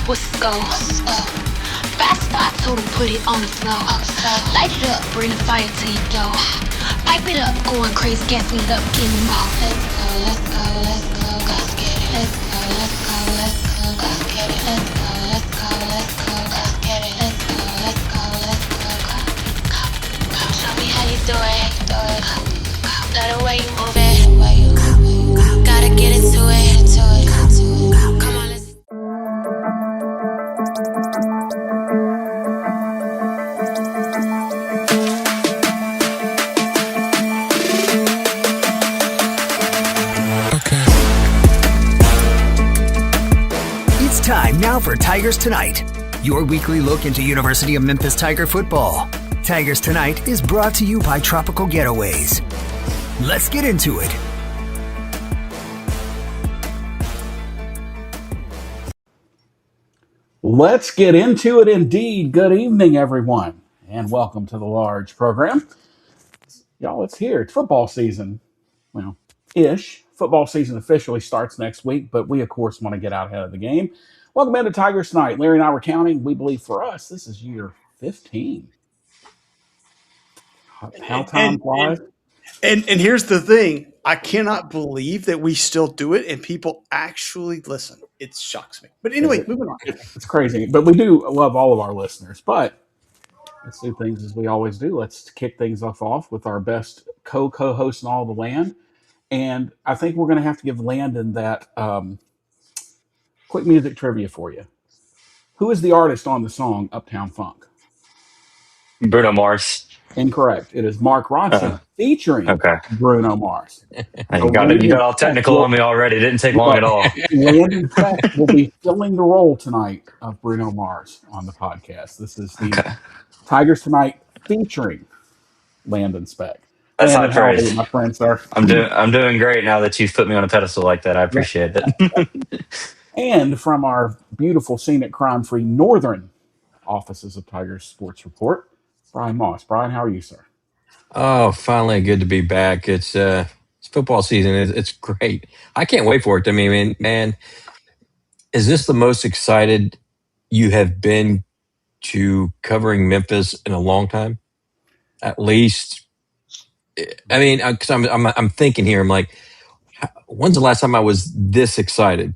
What's the go? Fast I told him put it on the slow. Light it up, bring the fire to your door. Pipe it up, going crazy, gas me up, give me more. Let's go, let's go, let's go, let's get it. Let's go, let's go, let's go, let's get it. Let's go, let's go, let's go, let's get it. Let's go, let's go, let's go. Show me how you do it. Love the way you move it. Gotta get into it. Come on, let's. It's time now for Tigers Tonight, your weekly look into University of Memphis Tiger football. Tigers Tonight is brought to you by Tropical Getaways. Let's get into it. Let's get into it indeed. Good evening, everyone, and welcome to the large program. Y'all, it's here. It's football season. Well, ish. Football season officially starts next week, but we, of course, want to get out ahead of the game. Welcome into Tigers Tonight. Larry and I were counting. We believe for us, this is year 15. How time flies. And here's the thing. I cannot believe that we still do it and people actually listen. It shocks me. But anyway, moving on. It's crazy. But we do love all of our listeners. But let's do things as we always do. Let's kick things off with our best co-host in all the land. And I think we're going to have to give Landon that quick music trivia for you. Who is the artist on the song Uptown Funk? Bruno Mars. Incorrect. It is Mark Ronson featuring Okay. Bruno Mars. You got it. You got all technical on me already. It didn't take long at all. Landon Speck will be filling the role tonight of Bruno Mars on the podcast. This is the Tigers Tonight featuring Landon Speck. That's Landon, high how are you, praise. my friend, sir? I'm doing great now that you've put me on a pedestal like that. I appreciate it. And from our beautiful, scenic, crime-free northern offices of Tigers Sports Report, Brian Moss. Brian, how are you, sir? Oh, finally good to be back. It's football season. It's great. I can't wait for it. I mean, man, is this the most excited you have been to covering Memphis in a long time? At least, I mean, because I'm thinking here. I'm like, when's the last time I was this excited?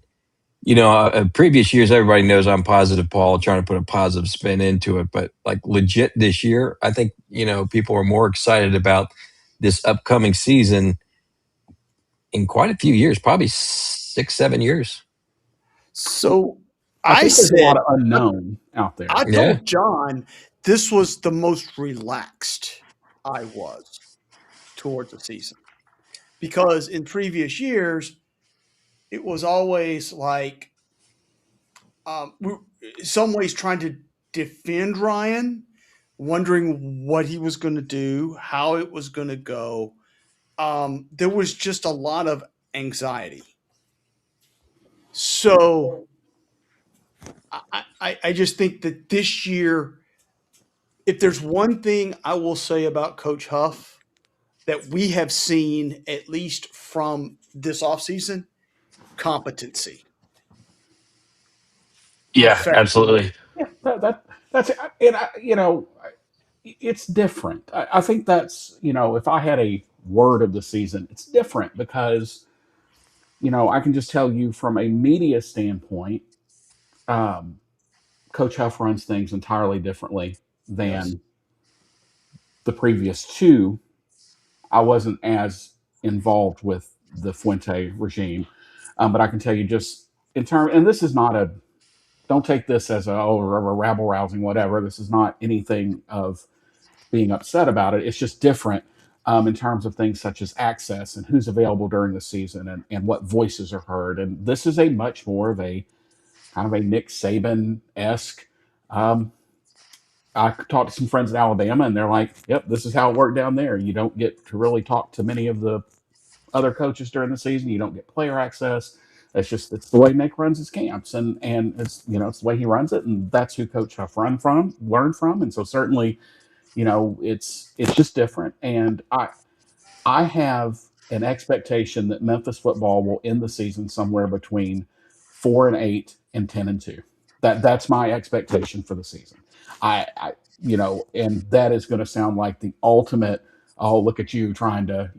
You know, previous years, everybody knows I'm positive, Paul, trying to put a positive spin into it. But like legit this year, I think, people are more excited about this upcoming season in quite a few years, probably 6, 7 years. So I think there's said, a lot of unknown out there. I told John this was the most relaxed I was towards the season. Because in previous years, it was always like some ways trying to defend Ryan, wondering what he was going to do, how it was going to go. There was just a lot of anxiety. So I just think that this year, if there's one thing I will say about Coach Huff that we have seen, at least from this offseason, competency. Yeah, absolutely. Yeah, that's it. And it's different. I think that's, if I had a word of the season, it's different because, I can just tell you from a media standpoint, Coach Huff runs things entirely differently than the previous two. I wasn't as involved with the Fuente regime, but I can tell you just in terms, and this is not don't take this as a rabble rousing, whatever. This is not anything of being upset about it. It's just different in terms of things such as access and who's available during the season and what voices are heard. And this is a much more of a kind of a Nick Saban-esque. I talked to some friends in Alabama, and they're like, yep, this is how it worked down there. You don't get to really talk to many of the other coaches during the season. You don't get player access. It's the way Nick runs his camps, and it's it's the way he runs it, and that's who Coach Huff learned from, and so certainly, it's just different. And I have an expectation that Memphis football will end the season somewhere between 4-8 and 10-2. That's my expectation for the season. I and that is going to sound like the ultimate. Oh, look at you trying to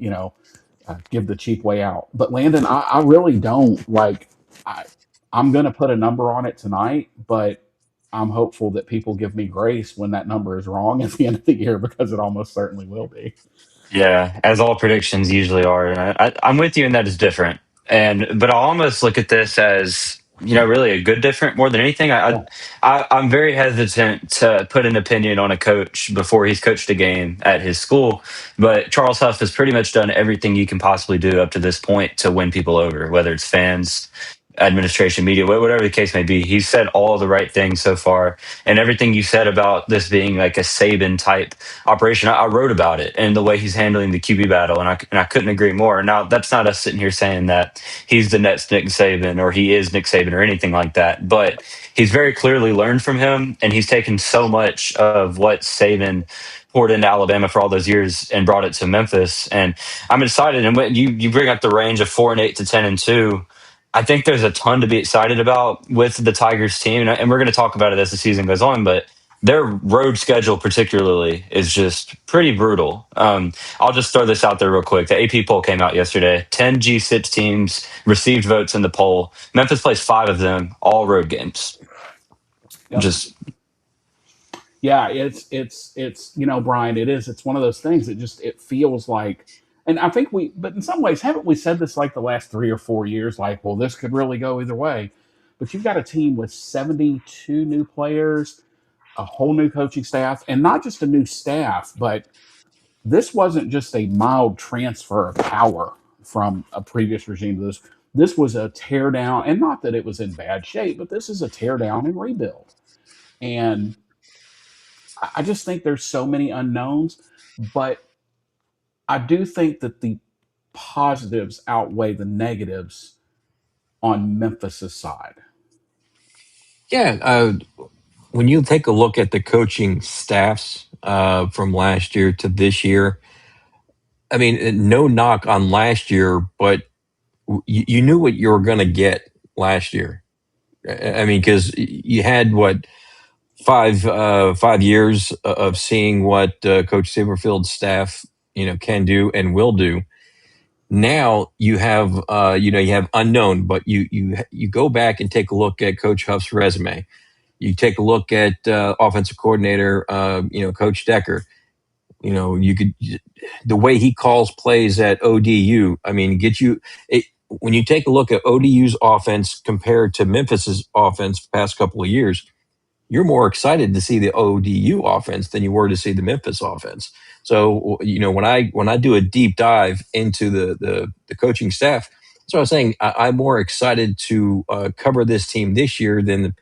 give the cheap way out. But Landon, I really don't like. I I'm going to put a number on it tonight, but I'm hopeful that people give me grace when that number is wrong at the end of the year because it almost certainly will be. Yeah, as all predictions usually are. And I'm with you in that it's different. But I almost look at this as, really a good different more than anything. Yeah. I'm very hesitant to put an opinion on a coach before he's coached a game at his school. But Charles Huff has pretty much done everything you can possibly do up to this point to win people over, whether it's fans, administration, media, whatever the case may be. He's said all the right things so far, and everything you said about this being like a Saban type operation, I wrote about it and the way he's handling the QB battle, and I couldn't agree more. Now, that's not us sitting here saying that he's the next Nick Saban or he is Nick Saban or anything like that, but he's very clearly learned from him, and he's taken so much of what Saban poured into Alabama for all those years and brought it to Memphis. And I'm excited. And when you bring up the range of 4-8 to 10-2. I think there's a ton to be excited about with the Tigers team, and we're going to talk about it as the season goes on. But their road schedule, particularly, is just pretty brutal. I'll just throw this out there real quick. The AP poll came out yesterday. 10 G6 teams received votes in the poll. Memphis plays 5 of them, all road games. Yep. Just Yeah, it's Brian, it's one of those things that just it feels like, and I think but in some ways, haven't we said this like the last 3 or 4 years, like, well, this could really go either way. But you've got a team with 72 new players, a whole new coaching staff, and not just a new staff, but this wasn't just a mild transfer of power from a previous regime to this. This was a tear down, and not that it was in bad shape, but this is a tear down and rebuild. And I just think there's so many unknowns, but I do think that the positives outweigh the negatives on Memphis's side. Yeah, when you take a look at the coaching staffs from last year to this year, I mean, no knock on last year, but you knew what you were going to get last year. I mean, because you had what 5 years of seeing what Coach Silverfield's staff can do and will do. Now you have you have unknown, but you go back and take a look at Coach Huff's resume. You take a look at offensive coordinator, Coach Decker. You could the way he calls plays at ODU. I mean, when you take a look at ODU's offense compared to Memphis's offense the past couple of years, you're more excited to see the ODU offense than you were to see the Memphis offense. So when I do a deep dive into the coaching staff, that's what I was saying. I'm more excited to cover this team this year than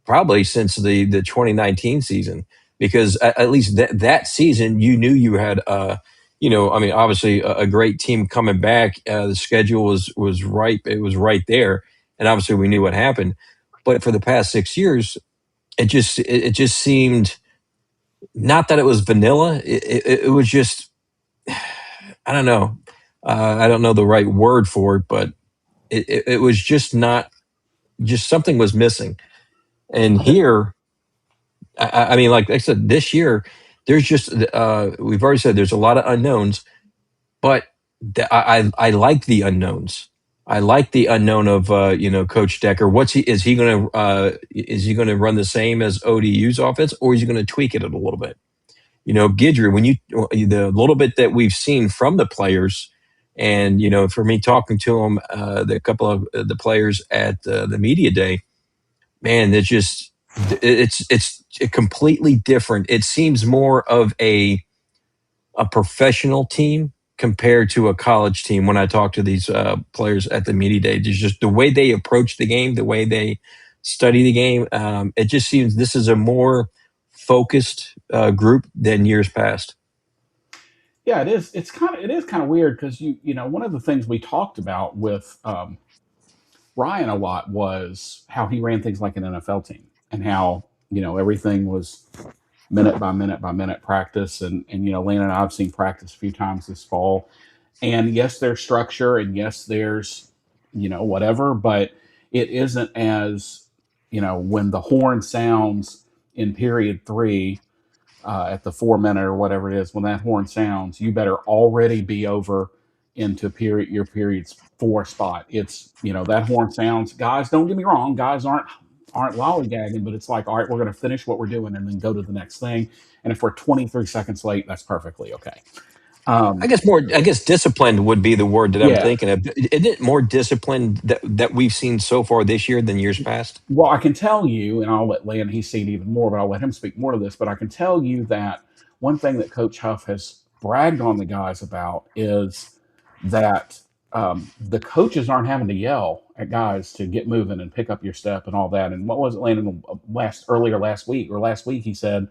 probably since the 2019 season, because at least that season you knew you had I mean, obviously a great team coming back. The schedule was right. It was right there, and obviously we knew what happened. But for the past 6 years, it just seemed, not that it was vanilla. It was just, I don't know. I don't know the right word for it, but it was just not, just something was missing. And I think, here, I mean, like I said, this year, there's just, we've already said there's a lot of unknowns, but I like the unknowns. I like the unknown of Coach Decker. Is he going to run the same as ODU's offense, or is he going to tweak it a little bit? Guidry, the little bit that we've seen from the players, and for me talking to them, the couple of the players at the media day, man, it's completely different. It seems more of a professional team compared to a college team. When I talk to these players at the media day, there's just the way they approach the game, the way they study the game. It just seems this is a more focused group than years past. yeah, it is kind of weird because one of the things we talked about with Ryan a lot was how he ran things like an NFL team and how everything was minute by minute by minute practice, and Lana and I've seen practice a few times this fall. And yes, there's structure, and yes, there's whatever, but it isn't as when the horn sounds in period three, at the 4 minute or whatever it is, when that horn sounds, you better already be over into your period's four spot. It's that horn sounds. Guys, don't get me wrong. Guys aren't lollygagging, but it's like, all right, we're going to finish what we're doing and then go to the next thing. And if we're 23 seconds late, that's perfectly okay. I Um, guess more. I guess disciplined would be the word that I'm yeah. thinking of. Isn't it more disciplined that we've seen so far this year than years past? Well, I can tell you, and I'll let Land, he's seen even more, but I'll let him speak more to this. But I can tell you that one thing that Coach Huff has bragged on the guys about is that the coaches aren't having to yell at guys to get moving and pick up your step and all that. And what was it, Landon, last week, he said,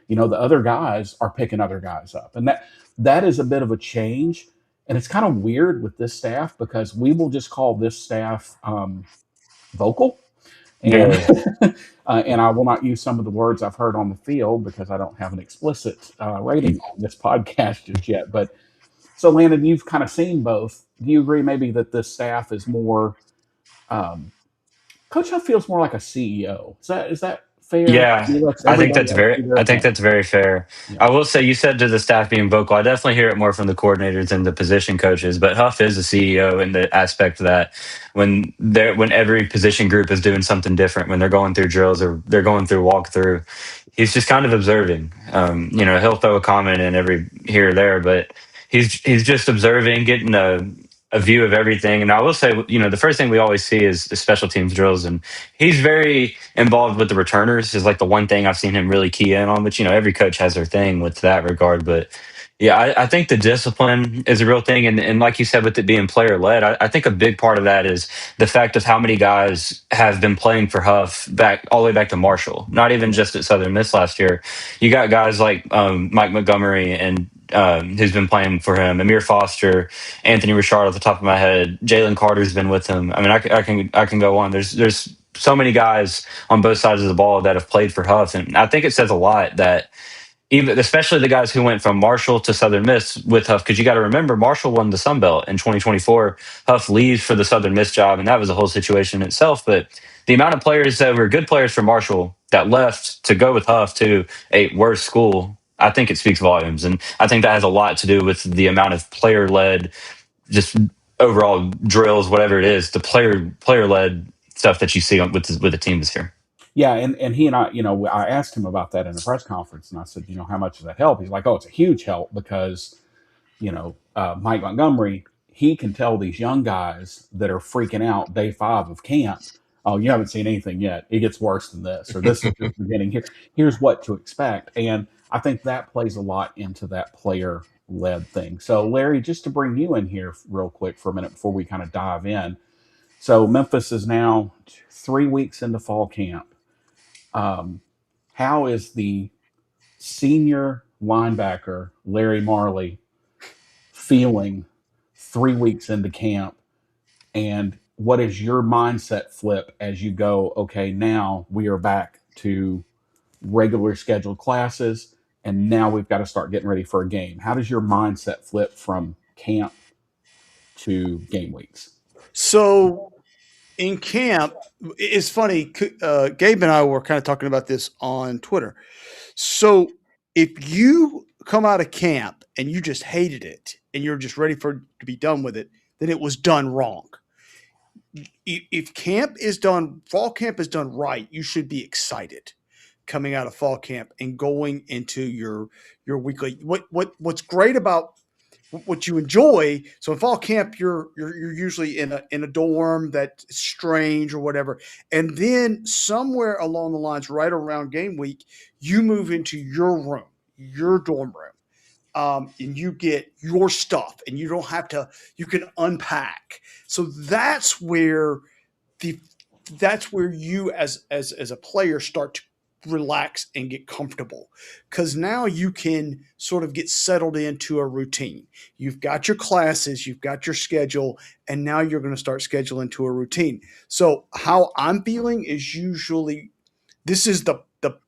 the other guys are picking other guys up. And that is a bit of a change. And it's kind of weird with this staff because we will just call this staff vocal, and Yeah. and I will not use some of the words I've heard on the field because I don't have an explicit rating on this podcast just yet. But so, Landon, you've kind of seen both. Do you agree maybe that this staff is more? Coach Huff feels more like a CEO. Is that fair? Yeah, He lets everybody else do their I think thing. that's very fair. Yeah, I will say you said to the staff being vocal. I definitely hear it more from the coordinators and the position coaches, but Huff is the CEO in the aspect that when every position group is doing something different, when they're going through drills or they're going through walkthrough, he's just kind of observing. He'll throw a comment in every here or there, but he's just observing, getting a view of everything. And I will say, the first thing we always see is the special teams drills, and he's very involved with the returners. Is like the one thing I've seen him really key in on. But every coach has their thing with that regard. But yeah, I think the discipline is a real thing, and like you said, with it being player led, I think a big part of that is the fact of how many guys have been playing for Huff back all the way back to Marshall. Not even just at Southern Miss last year. You got guys like Mike Montgomery and. Who's been playing for him? Amir Foster, Anthony Richard, off the top of my head. Jalen Carter's been with him. I mean, I can go on. There's so many guys on both sides of the ball that have played for Huff, and I think it says a lot that even especially the guys who went from Marshall to Southern Miss with Huff, because you got to remember Marshall won the Sun Belt in 2024. Huff leaves for the Southern Miss job, and that was a whole situation in itself. But the amount of players that were good players for Marshall that left to go with Huff to a worse school, I think it speaks volumes, and I think that has a lot to do with the amount of player led, just overall drills, whatever it is, the player led stuff that you see with the team this year. yeah, and he and I, I asked him about that in a press conference, and I said, how much does that help? He's like, oh, it's a huge help because Mike Montgomery, he can tell these young guys that are freaking out day 5 of camp, oh, you haven't seen anything yet. It gets worse than this, or this is just beginning. Here's what to expect. And I think that plays a lot into that player led thing. So, Larry, just to bring you in here real quick for a minute before we kind of dive in. So, Memphis is now 3 weeks into fall camp. How is the senior linebacker, Larry Marley, feeling 3 weeks into camp, and what is your mindset flip as you go, okay, now we are back to regular scheduled classes, and now we've got to start getting ready for a game? How does your mindset flip from camp to game weeks? So in camp, it's funny. Gabe and I were kind of talking about this on Twitter. So if you come out of camp and you just hated it and you're just ready for to be done with it, then it was done wrong. If fall camp is done right, you should be excited coming out of fall camp and going into your weekly. What's great about what you enjoy. So in fall camp, you're usually in a dorm that's strange or whatever, and then somewhere along the lines, right around game week, you move into your room, your dorm room, and you get your stuff, and you don't have to. You can unpack. So the that's where you as a player start to relax and get comfortable, because now you can sort of get settled into a routine. You've got your classes, you've got your schedule, and now you're going to start scheduling to a routine. So how I'm feeling is usually this is the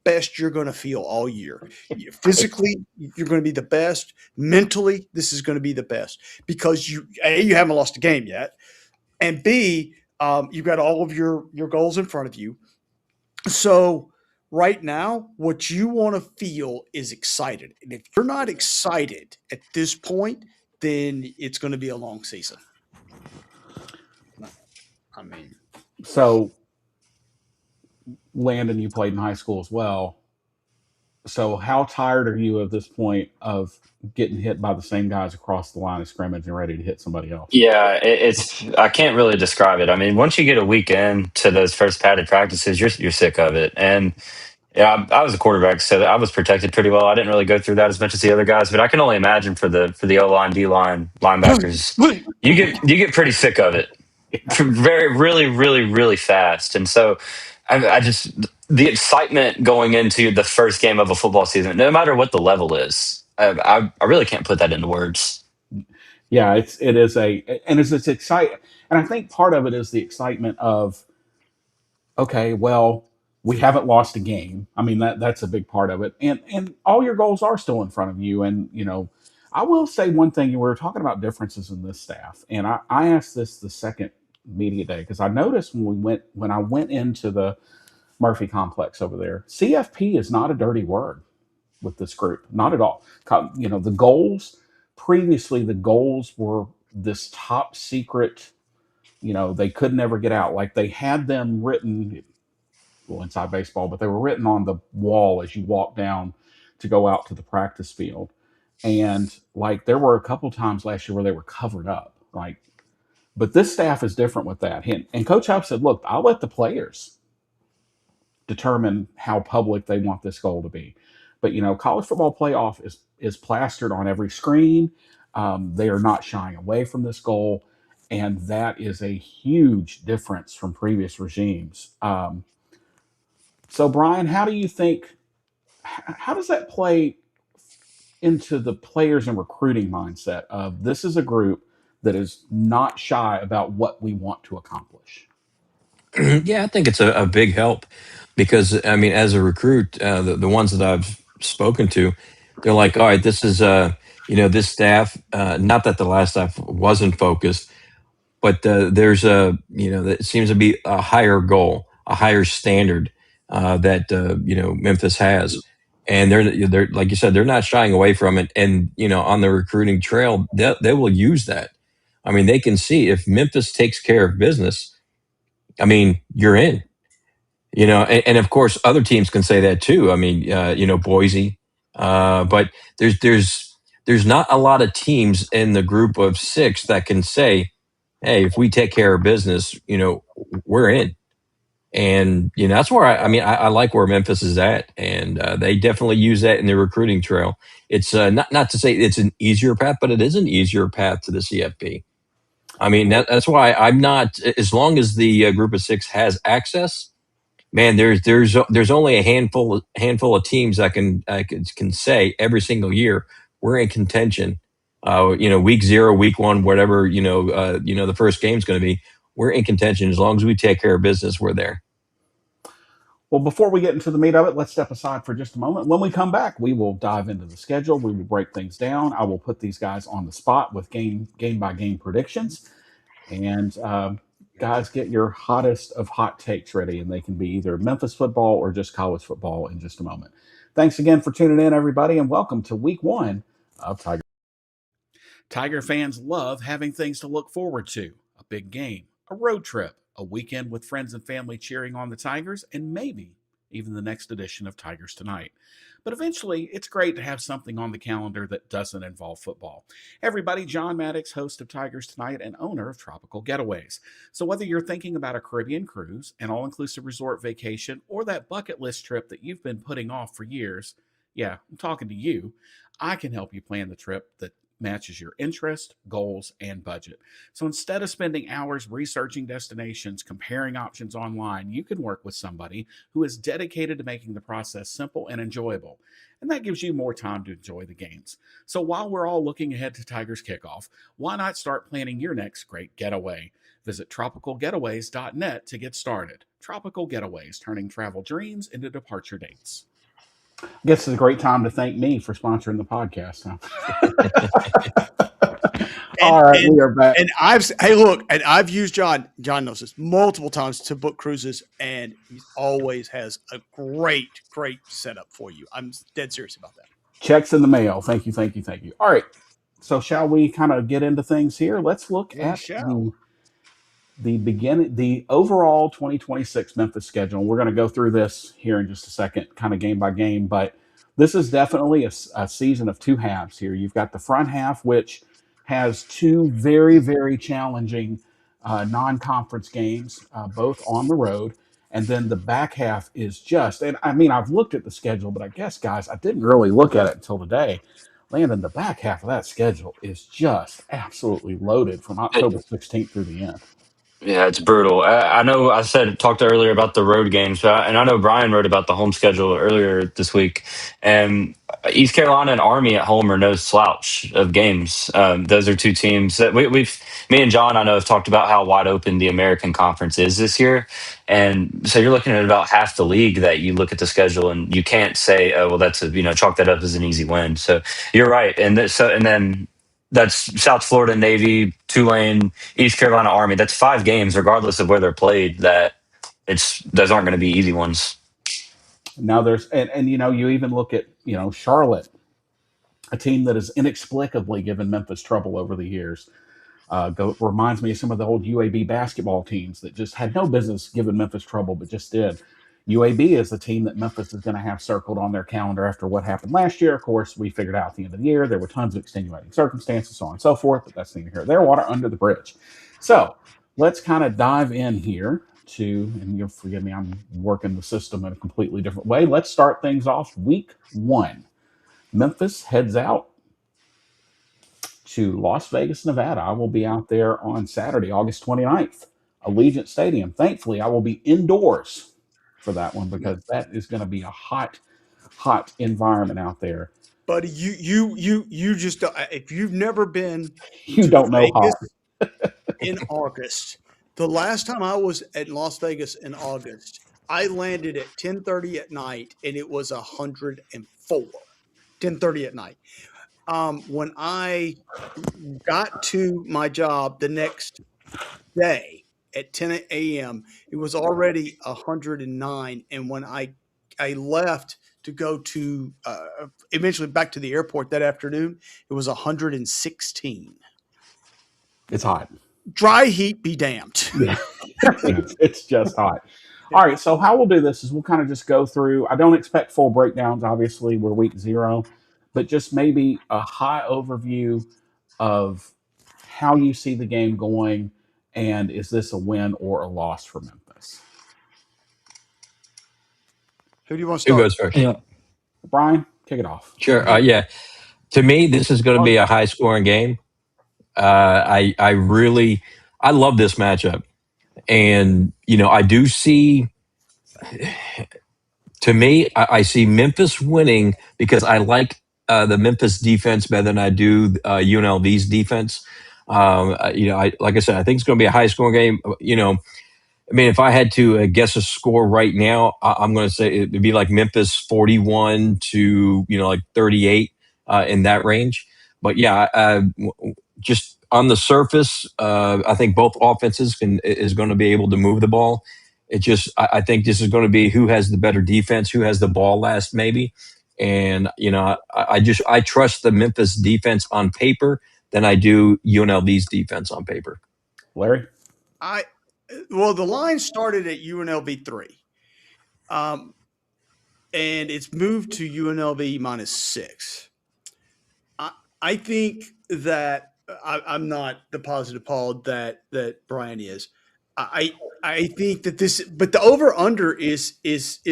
best you're going to feel all year. Physically, you're going to be the best. Mentally, this is going to be the best because you haven't lost a game yet, and B, you've got all of your goals in front of you. So right now, what you want to feel is excited. And if you're not excited at this point, then it's going to be a long season. I mean, So, Landon, you played in high school as well. So, how tired are you at this point of getting hit by the same guys across the line of scrimmage and ready to hit somebody else? Yeah, it's I can't really describe it. I mean, once you get a weekend to those first padded practices, you're sick of it. And yeah, I was a quarterback, so I was protected pretty well. I didn't really go through that as much as the other guys, but I can only imagine for the O line, D line, linebackers, you get pretty sick of it, very really fast. And so, I just the excitement going into the first game of a football season, no matter what the level is, I really can't put that into words. Yeah, it is it's exciting, and I think part of it is the excitement of, okay, well, we haven't lost a game. I mean, that's a big part of it, and all your goals are still in front of you. And I will say one thing: we were talking about differences in this staff, and I asked this the second media day because I noticed when I went into the Murphy complex over there, CFP is not a dirty word with this group, not at all. The goals previously, the goals were this top secret. They could never get out. Like they had them written, well, inside baseball, but they were written on the wall as you walk down to go out to the practice field. And like there were a couple times last year where they were covered up. Like, but this staff is different with that. And Coach Huff said, look, I'll let the players determine how public they want this goal to be. But college football playoff is plastered on every screen. They are not shying away from this goal, and that is a huge difference from previous regimes. So, Brian, how do you think? How does that play into the players and recruiting mindset of this is a group that is not shy about what we want to accomplish? Yeah, I think it's a big help because I mean, as a recruit, the ones that I've spoken to, they're like, all right, this is this staff. Not that the last staff wasn't focused, but there's that seems to be a higher goal, a higher standard that Memphis has, and they're like you said, they're not shying away from it. And on the recruiting trail, they will use that. I mean, they can see if Memphis takes care of business. I mean, you're in. And of course, other teams can say that too. I mean, Boise, but there's not a lot of teams in the group of six that can say, hey, if we take care of business, we're in. And that's where I like where Memphis is at, and they definitely use that in their recruiting trail. It's not to say it's an easier path, but it is an easier path to the CFP. I mean, that's why I'm not, as long as the group of six has access. Man, there's only a handful of teams that can say every single year we're in contention. Week 0, week 1, whatever the first game's going to be, we're in contention as long as we take care of business. We're there. Well, before we get into the meat of it, let's step aside for just a moment. When we come back, we will dive into the schedule. We will break things down. I will put these guys on the spot with game by game predictions. And guys, get your hottest of hot takes ready, and they can be either Memphis football or just college football in just a moment. Thanks again for tuning in, everybody, and welcome to week 1 of Tiger. Tiger fans love having things to look forward to: a big game, a road trip, a weekend with friends and family cheering on the Tigers, and maybe even the next edition of Tigers Tonight. But eventually, it's great to have something on the calendar that doesn't involve football. Everybody, John Maddox, host of Tigers Tonight and owner of Tropical Getaways. So whether you're thinking about a Caribbean cruise, an all-inclusive resort vacation, or that bucket list trip that you've been putting off for years, yeah, I'm talking to you. I can help you plan the trip that matches your interest, goals, and budget. So instead of spending hours researching destinations, comparing options online, you can work with somebody who is dedicated to making the process simple and enjoyable. And that gives you more time to enjoy the games. So while we're all looking ahead to Tigers kickoff, why not start planning your next great getaway? Visit tropicalgetaways.net to get started. Tropical Getaways, turning travel dreams into departure dates. I guess it's a great time to thank me for sponsoring the podcast. Huh? And All right, and we are back. and I've used John. John knows this multiple times to book cruises, and he always has a great setup for you. I'm dead serious about that. Checks in the mail. Thank you, thank you, thank you. All right. So shall we kind of get into things here? Let's look We at shall. the overall 2026 Memphis schedule. We're going to go through this here in just a second, kind of game by game, but this is definitely a season of two halves here. You've got the front half, which has two very challenging non-conference games, both on the road. And then the back half is just, and I mean, I've looked at the schedule, but I guess, guys, I didn't really look at it until today. Landon, the back half of that schedule is just absolutely loaded from October 16th through the end. Yeah, it's brutal. I know I said talked earlier about the road games, and I know Brian wrote about the home schedule earlier this week. And East Carolina and Army at home are no slouch of games. Those are two teams that me and John, I know, have talked about how wide open the American Conference is this year. And so you're looking at about half the league that you look at the schedule and you can't say, oh, well, that's chalk that up as an easy win. So you're right. And then that's South Florida Navy, Tulane, East Carolina Army. That's 5 games, regardless of where they're played. Those aren't going to be easy ones. Now there's and you even look at Charlotte, a team that has inexplicably given Memphis trouble over the years. Reminds me of some of the old UAB basketball teams that just had no business giving Memphis trouble, but just did. UAB is the team that Memphis is going to have circled on their calendar after what happened last year. Of course, we figured out at the end of the year there were tons of extenuating circumstances, so on and so forth, but that's neither here nor there. Water under the bridge. So let's kind of dive in here and you'll forgive me, I'm working the system in a completely different way. Let's start things off week 1. Memphis heads out to Las Vegas, Nevada. I will be out there on Saturday, August 29th, Allegiant Stadium. Thankfully, I will be indoors for that one because that is going to be a hot environment out there. Buddy, you just if you've never been You to don't know Vegas hot. in August, the last time I was at Las Vegas in August, I landed at 10:30 at night and it was 104. 10:30 at night. When I got to my job the next day at 10 a.m., it was already 109. And when I left to go to eventually back to the airport that afternoon, it was 116. It's hot. Dry heat be damned. Yeah. It's just hot. All right, so how we'll do this is we'll kind of just go through. I don't expect full breakdowns. Obviously, we're week 0, but just maybe a high overview of how you see the game going, and is this a win or a loss for Memphis? Who do you want to Who start? goes first? Yeah. Brian, kick it off. Sure. Yeah. To me, this is going to be a high scoring game. I love this matchup, and I do see. To me, I see Memphis winning because I like the Memphis defense better than I do UNLV's defense. Like I said, I think it's going to be a high scoring game. I mean, if I had to guess a score right now, I'm going to say it'd be like Memphis 41 to like 38 in that range. But yeah, just on the surface, I think both offenses is going to be able to move the ball. I think this is going to be who has the better defense, who has the ball last, maybe. And I trust the Memphis defense on paper than I do UNLV's defense on paper. Larry? The line started at UNLV 3. And it's moved to UNLV -6. I think that I'm not the positive Paul that Brian is. I think that but the over under is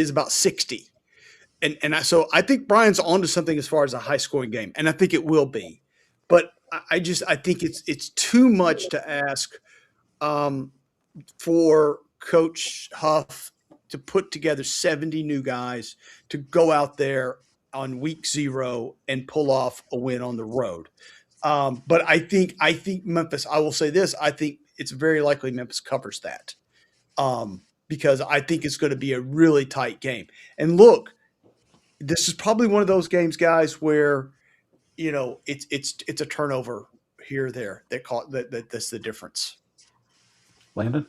about 60, so I think Brian's onto something as far as a high scoring game, and I think it will be, but I think it's too much to ask for Coach Huff to put together 70 new guys to go out there on week 0 and pull off a win on the road. But I think Memphis, I will say this, I think it's very likely Memphis covers that because I think it's going to be a really tight game. And look, This is probably one of those games, guys, where it's a turnover here or there that's the difference. Landon?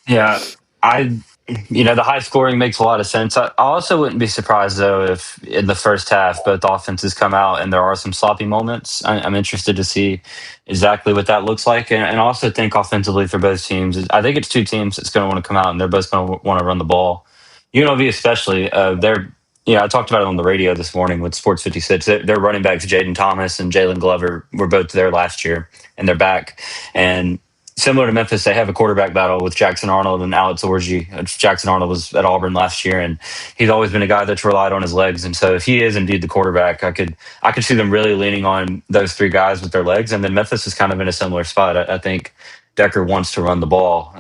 Yeah, I, the high scoring makes a lot of sense. I also wouldn't be surprised though if in the first half both offenses come out and there are some sloppy moments. I'm interested to see exactly what that looks like, and I also think offensively for both teams, I think it's two teams that's going to want to come out and they're both going to want to run the ball. UNLV especially, they're. I talked about it on the radio this morning with Sports 56. Their running backs, Jaden Thomas and Jalen Glover, were both there last year, and they're back. And similar to Memphis, they have a quarterback battle with Jackson Arnold and Alex Orji. Jackson Arnold was at Auburn last year, and he's always been a guy that's relied on his legs. And so, if he is indeed the quarterback, I could see them really leaning on those three guys with their legs. And then Memphis is kind of in a similar spot. I think Decker wants to run the ball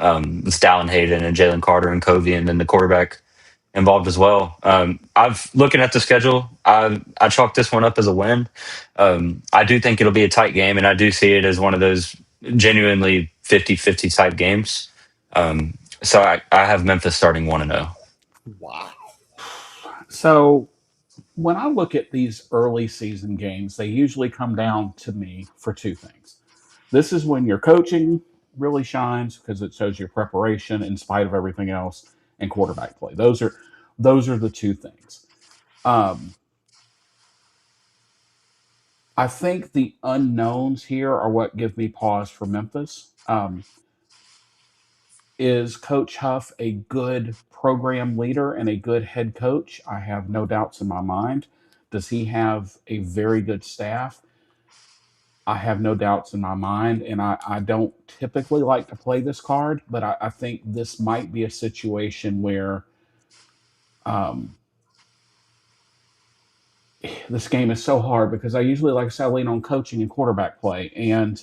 with Stalin Hayden and Jalen Carter and Covey, and then the quarterback involved as well. I've looking at the schedule. I chalk this one up as a win. I do think it'll be a tight game, and I do see it as one of those genuinely 50-50 type games. So I have Memphis starting 1-0. Wow. So when I look at these early season games, they usually come down to me for two things. This is when your coaching really shines because it shows your preparation in spite of everything else, and quarterback play. Those are the two things. Um, I think the unknowns here are what give me pause for Memphis. Is Coach Huff a good program leader and a good head coach? I have no doubts in my mind. Does he have a very good staff? I have no doubts in my mind. And I don't typically like to play this card, but I think this might be a situation where um, this game is so hard because I usually, like I said, I lean on coaching and quarterback play. And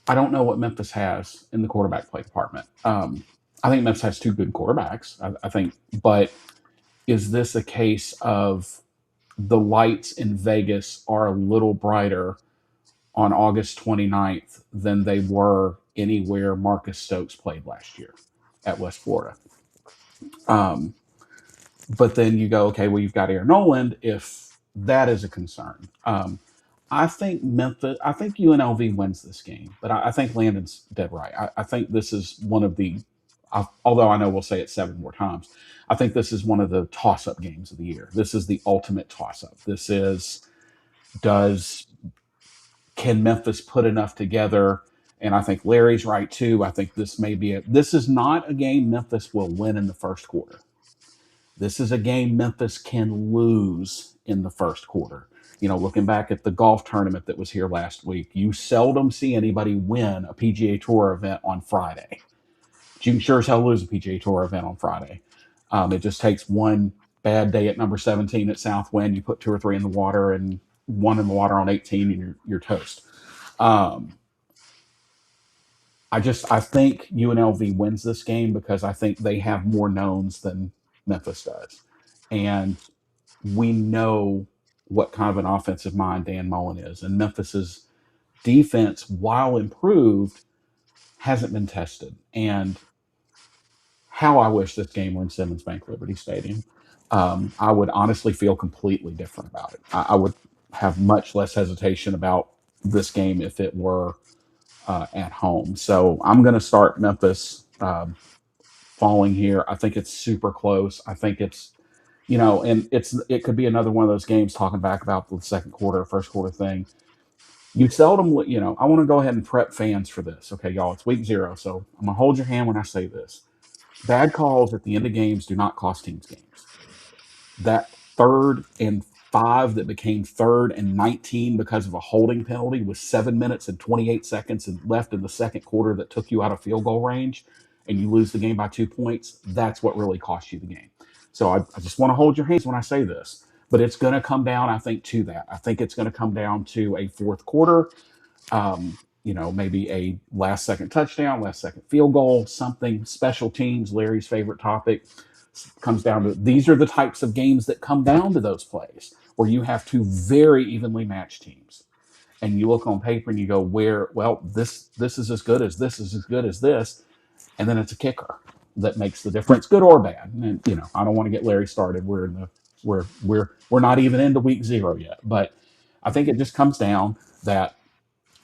I don't know what Memphis has in the quarterback play department. I think Memphis has two good quarterbacks. I think, but is this a case of the lights in Vegas are a little brighter on August 29th than they were anywhere Marcus Stokes played last year at West Florida? Um, but then you go, okay, well, you've got Aaron Noland if that is a concern. I think UNLV wins this game, but I think Landon's dead right. I think this is one of although I know we'll say it seven more times, I think this is one of the toss up games of the year. This is the ultimate toss up. Does, can Memphis put enough together? And I think Larry's right too. I think this is not a game Memphis will win in the first quarter. This is a game Memphis can lose in the first quarter. Looking back at the golf tournament that was here last week, you seldom see anybody win a PGA Tour event on Friday. You can sure as hell lose a PGA Tour event on Friday. It just takes one bad day at number 17 at Southwind. You put two or three in the water and one in the water on 18, and you're toast. Um, I think UNLV wins this game because I think they have more knowns than Memphis does, and we know what kind of an offensive mind Dan Mullen is, and Memphis's defense, while improved, hasn't been tested. And how I wish this game were in Simmons Bank Liberty Stadium. I would honestly feel completely different about it. I would have much less hesitation about this game if it were at home. So I'm going to start Memphis falling here. I think it's super close. I think it's, and it could be another one of those games talking back about the second quarter, first quarter thing. You seldom, I want to go ahead and prep fans for this. Okay, y'all, it's week 0. So I'm going to hold your hand when I say this. Bad calls at the end of games do not cost teams games. That 3rd and 5 that became 3rd and 19 because of a holding penalty with 7 minutes and 28 seconds left in the second quarter that took you out of field goal range and you lose the game by 2 points, that's what really cost you the game. So I just want to hold your hands when I say this, but it's going to come down, I think, to that. I think it's going to come down to a fourth quarter, maybe a last second touchdown, last second field goal, something. Special teams, Larry's favorite topic, comes down to these are the types of games that come down to those plays where you have two very evenly matched teams. And you look on paper and you go, this is as good as this is as good as this, and then it's a kicker. that makes the difference, good or bad. And I don't want to get Larry started. We're not even into week 0 yet, but I think it just comes down that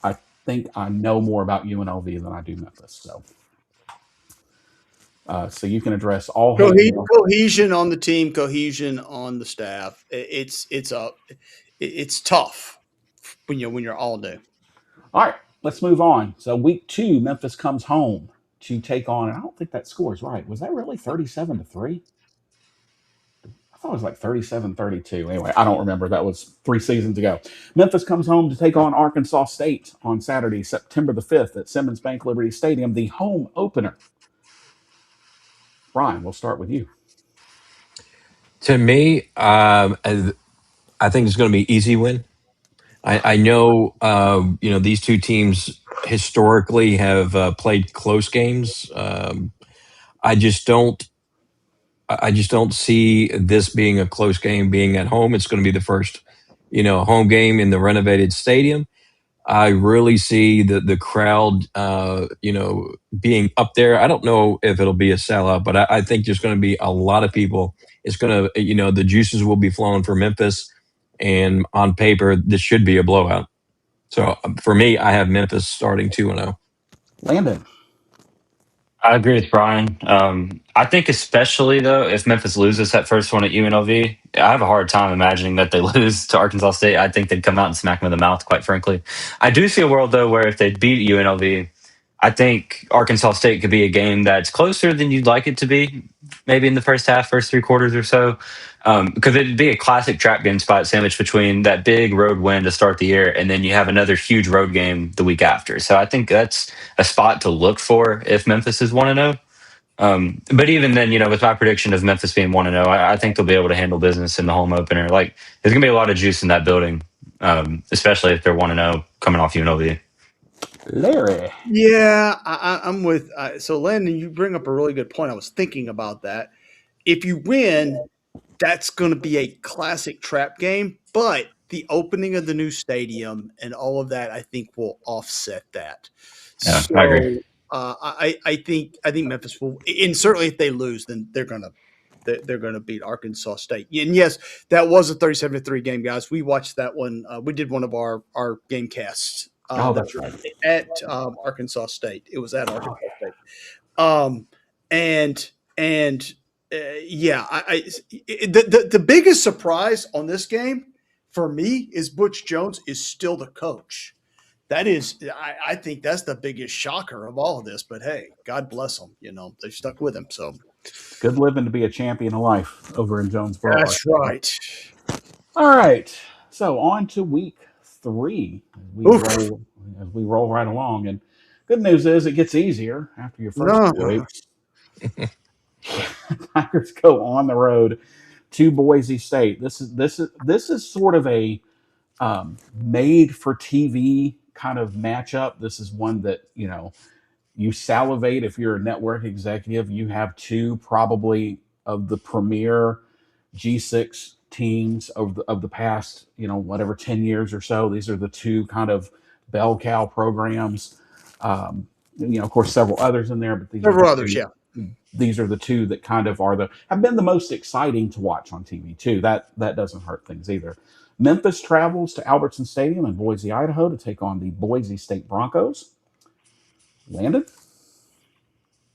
I think I know more about UNLV than I do Memphis. So you can address all hate mail. Cohesion on the team, cohesion on the staff. It's tough when you're all new. All right, let's move on. So week 2, Memphis comes home to take on, and I don't think that score is right. Was that really 37-3? I thought it was like 37-32. Anyway, I don't remember. That was 3 seasons ago. Memphis comes home to take on Arkansas State on Saturday, September the 5th at Simmons Bank Liberty Stadium, the home opener. Brian, we'll start with you. To me, I think it's going to be easy win. I know, these two teams historically have played close games. I just don't. I just don't see this being a close game. Being at home, it's going to be the first, home game in the renovated stadium. I really see the crowd, being up there. I don't know if it'll be a sellout, but I think there's going to be a lot of people. It's going to, the juices will be flowing for Memphis, and on paper, this should be a blowout. So for me, I have Memphis starting 2-0. Landon. I agree with Brian. I think especially though, if Memphis loses that first one at UNLV, I have a hard time imagining that they lose to Arkansas State. I think they'd come out and smack them in the mouth, quite frankly. I do see a world though where if they beat UNLV, I think Arkansas State could be a game that's closer than you'd like it to be, maybe in the first half, first 3 quarters or so. Because it'd be a classic trap game spot sandwich between that big road win to start the year and then you have another huge road game the week after. So I think that's a spot to look for if Memphis is 1-0. But even then, with my prediction of Memphis being 1-0, I think they'll be able to handle business in the home opener. Like, there's going to be a lot of juice in that building, especially if they're 1-0 coming off UNLV. Larry. Yeah, I'm with. So, Landon, you bring up a really good point. I was thinking about that. If you win, that's going to be a classic trap game, but the opening of the new stadium and all of that, I think, will offset that. Yeah, I agree. So, I think Memphis will, and certainly if they lose, then they're gonna beat Arkansas State. And yes, that was a 37-3 game, guys. We watched that one. We did one of our game casts. That's right. At Arkansas State. It was at Arkansas State. Um, and yeah, the biggest surprise on this game for me is Butch Jones is still the coach. That is, I think that's the biggest shocker of all of this. But hey, God bless them. They stuck with him. So Good living to be a champion of life over in Jonesboro. that's right. All right. So on to week 3 as we roll right along. And good news is it gets easier after your first No. 2 weeks. Tigers go on the road to Boise State. This is sort of a made for TV kind of matchup. This is one that you salivate if you're a network executive. You have 2 probably of the premier G6 teams of the past, whatever 10 years or so. These are the 2 kind of bell cow programs. Of course, several others in there, but Several others, yeah. These are the 2 that kind of have been the most exciting to watch on TV too. That doesn't hurt things either. Memphis travels to Albertson Stadium in Boise, Idaho, to take on the Boise State Broncos. Landon?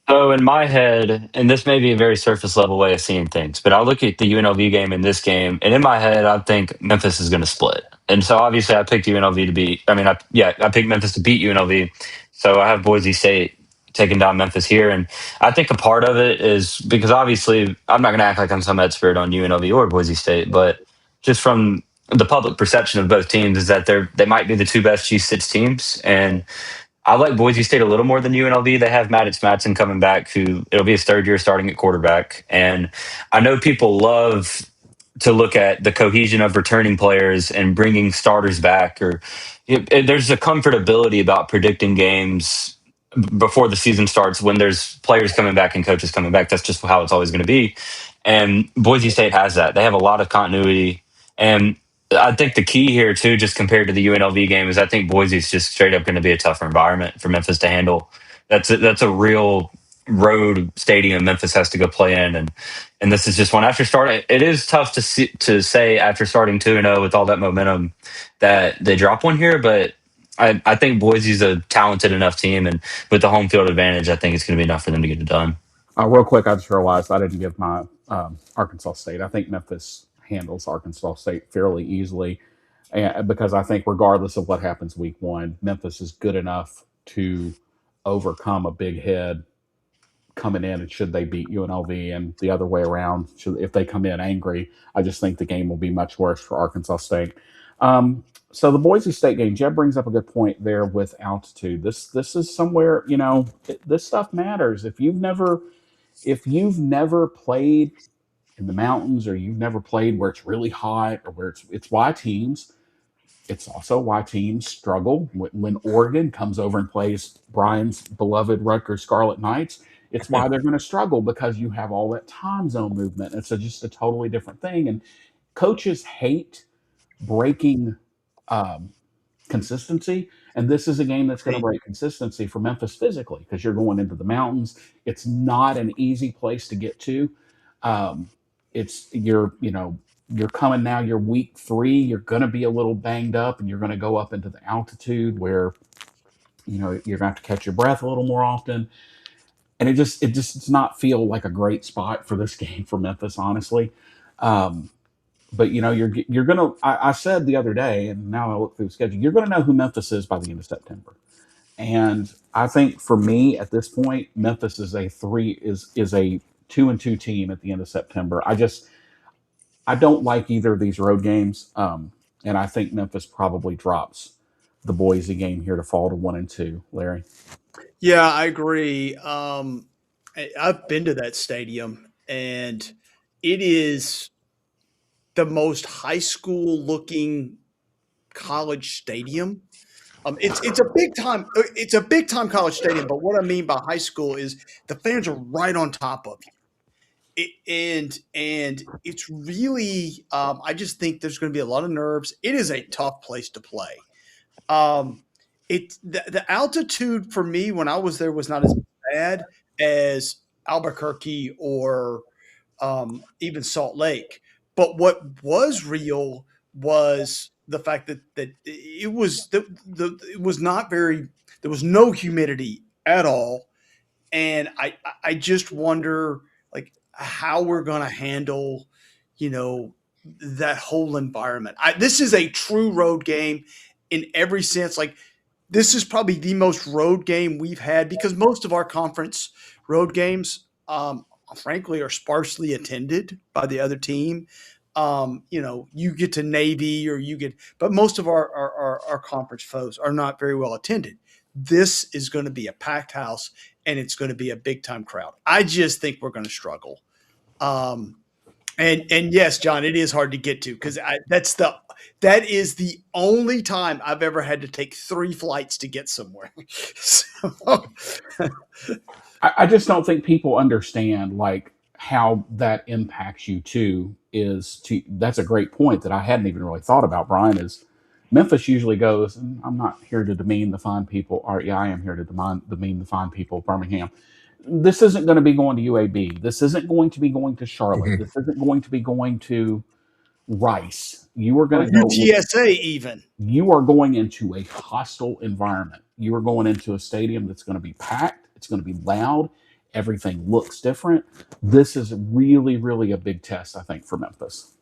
So in my head, and this may be a very surface level way of seeing things, but I'll look at the UNLV game and this game, and in my head, I think Memphis is going to split. And so obviously, I picked UNLV to beat. I picked Memphis to beat UNLV. So I have Boise State taking down Memphis here, and I think a part of it is because obviously, I'm not going to act like I'm some expert on UNLV or Boise State, but just from the public perception of both teams is that they might be the 2 best G6 teams, and I like Boise State a little more than UNLV. They have Maddox Matson coming back, who it'll be his 3rd year starting at quarterback. And I know people love to look at the cohesion of returning players and bringing starters back. There's a comfortability about predicting games before the season starts when there's players coming back and coaches coming back. That's just how it's always going to be. And Boise State has that. They have a lot of continuity. And I think the key here too, just compared to the UNLV game, is I think Boise is just straight up going to be a tougher environment for Memphis to handle. That's a real road stadium Memphis has to go play in, and this is just one after starting. It is tough to say after starting 2-0 with all that momentum that they drop one here, but I think Boise's a talented enough team, and with the home field advantage, I think it's going to be enough for them to get it done. Real quick, I just realized I didn't give my Arkansas State. I think Memphis handles Arkansas State fairly easily, and because I think regardless of what happens week one, Memphis is good enough to overcome a big head coming in, and should they beat UNLV, and the other way around, if they come in angry, I just think the game will be much worse for Arkansas State. So the Boise State game, Jeb brings up a good point there with altitude. This is somewhere, this stuff matters. If you've never played in the mountains, or you've never played where it's really hot, or where it's why teams it's also why teams struggle when Oregon comes over and plays Brian's beloved Rutgers Scarlet Knights. It's why they're going to struggle, because you have all that time zone movement. It's just a totally different thing. And coaches hate breaking um, consistency. And this is a game that's going to break consistency for Memphis physically, because you're going into the mountains. It's not an easy place to get to. Um, it's you're coming now. You're week 3. You're going to be a little banged up, and you're going to go up into the altitude where you're going to have to catch your breath a little more often. And it just does not feel like a great spot for this game for Memphis, honestly. But you're gonna. I said the other day, and now I look through the schedule. You're gonna know who Memphis is by the end of September, and I think for me at this point, Memphis is a 2-2 team at the end of September. I don't like either of these road games, and I think Memphis probably drops the Boise game here to fall to 1-2. Larry, Yeah, I agree. I've been to that stadium, and it is the most high school looking college stadium. It's a big time college stadium, but what I mean by high school is the fans are right on top of you. And it's really I just think there's going to be a lot of nerves. It is a tough place to play. Um, the altitude for me when I was there was not as bad as Albuquerque or even Salt Lake. But what was real was the fact that it was not very, there was no humidity at all, and I just wonder like how we're going to handle you know that whole environment. This is a true road game in every sense. Like this is probably the most road game we've had because most of our conference road games, frankly, are sparsely attended by the other team. You get to Navy or but most of our conference foes are not very well attended. This is going to be a packed house and it's going to be a big time crowd. I just think we're going to struggle. And yes, John, it is hard to get to because that is the only time I've ever had to take 3 flights to get somewhere. So, I just don't think people understand like how that impacts you too. That's a great point that I hadn't even really thought about, Brian. Is Memphis usually goes, and I'm not here to demean the fine people, or yeah, I am here to demean the fine people of Birmingham. This isn't going to be going to UAB. This isn't going to be going to Charlotte. This isn't going to be going to Rice. You are or going to go. UTSA even. You are going into a hostile environment. You are going into a stadium that's going to be packed. It's going to be loud. Everything looks different. This is really, really a big test, I think, for Memphis.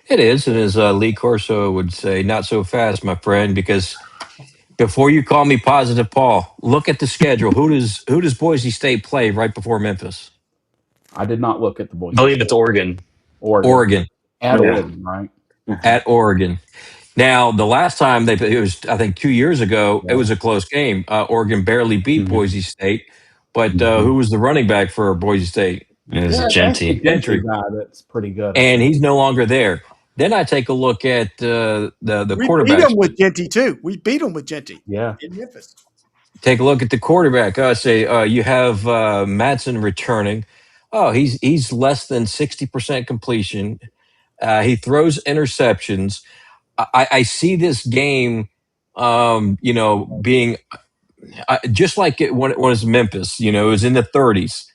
It is, and as Lee Corso would say, not so fast, my friend, because before you call me positive, Paul, look at the schedule. Who does Boise State play right before Memphis? I did not look at the I Boise believe State. it's Oregon. Oregon. At Yeah. Oregon, right? At Oregon. Now, the last time it was, I think, 2 years ago, it was a close game. Oregon barely beat Mhm. Boise State, but Mhm. who was the running back for Boise State? It was Yeah, that's the Genty. Gentry Gentry, guy that's pretty good, I and think. he's no longer there. Then I take a look at the We beat quarterbacks. them with Genty too. We beat them with Genty Yeah. in Memphis. Take a look at the quarterback. Say you have Madsen returning. Oh, he's less than 60% completion. He throws interceptions. I see this game, being just like when it was Memphis, it was in the 30s.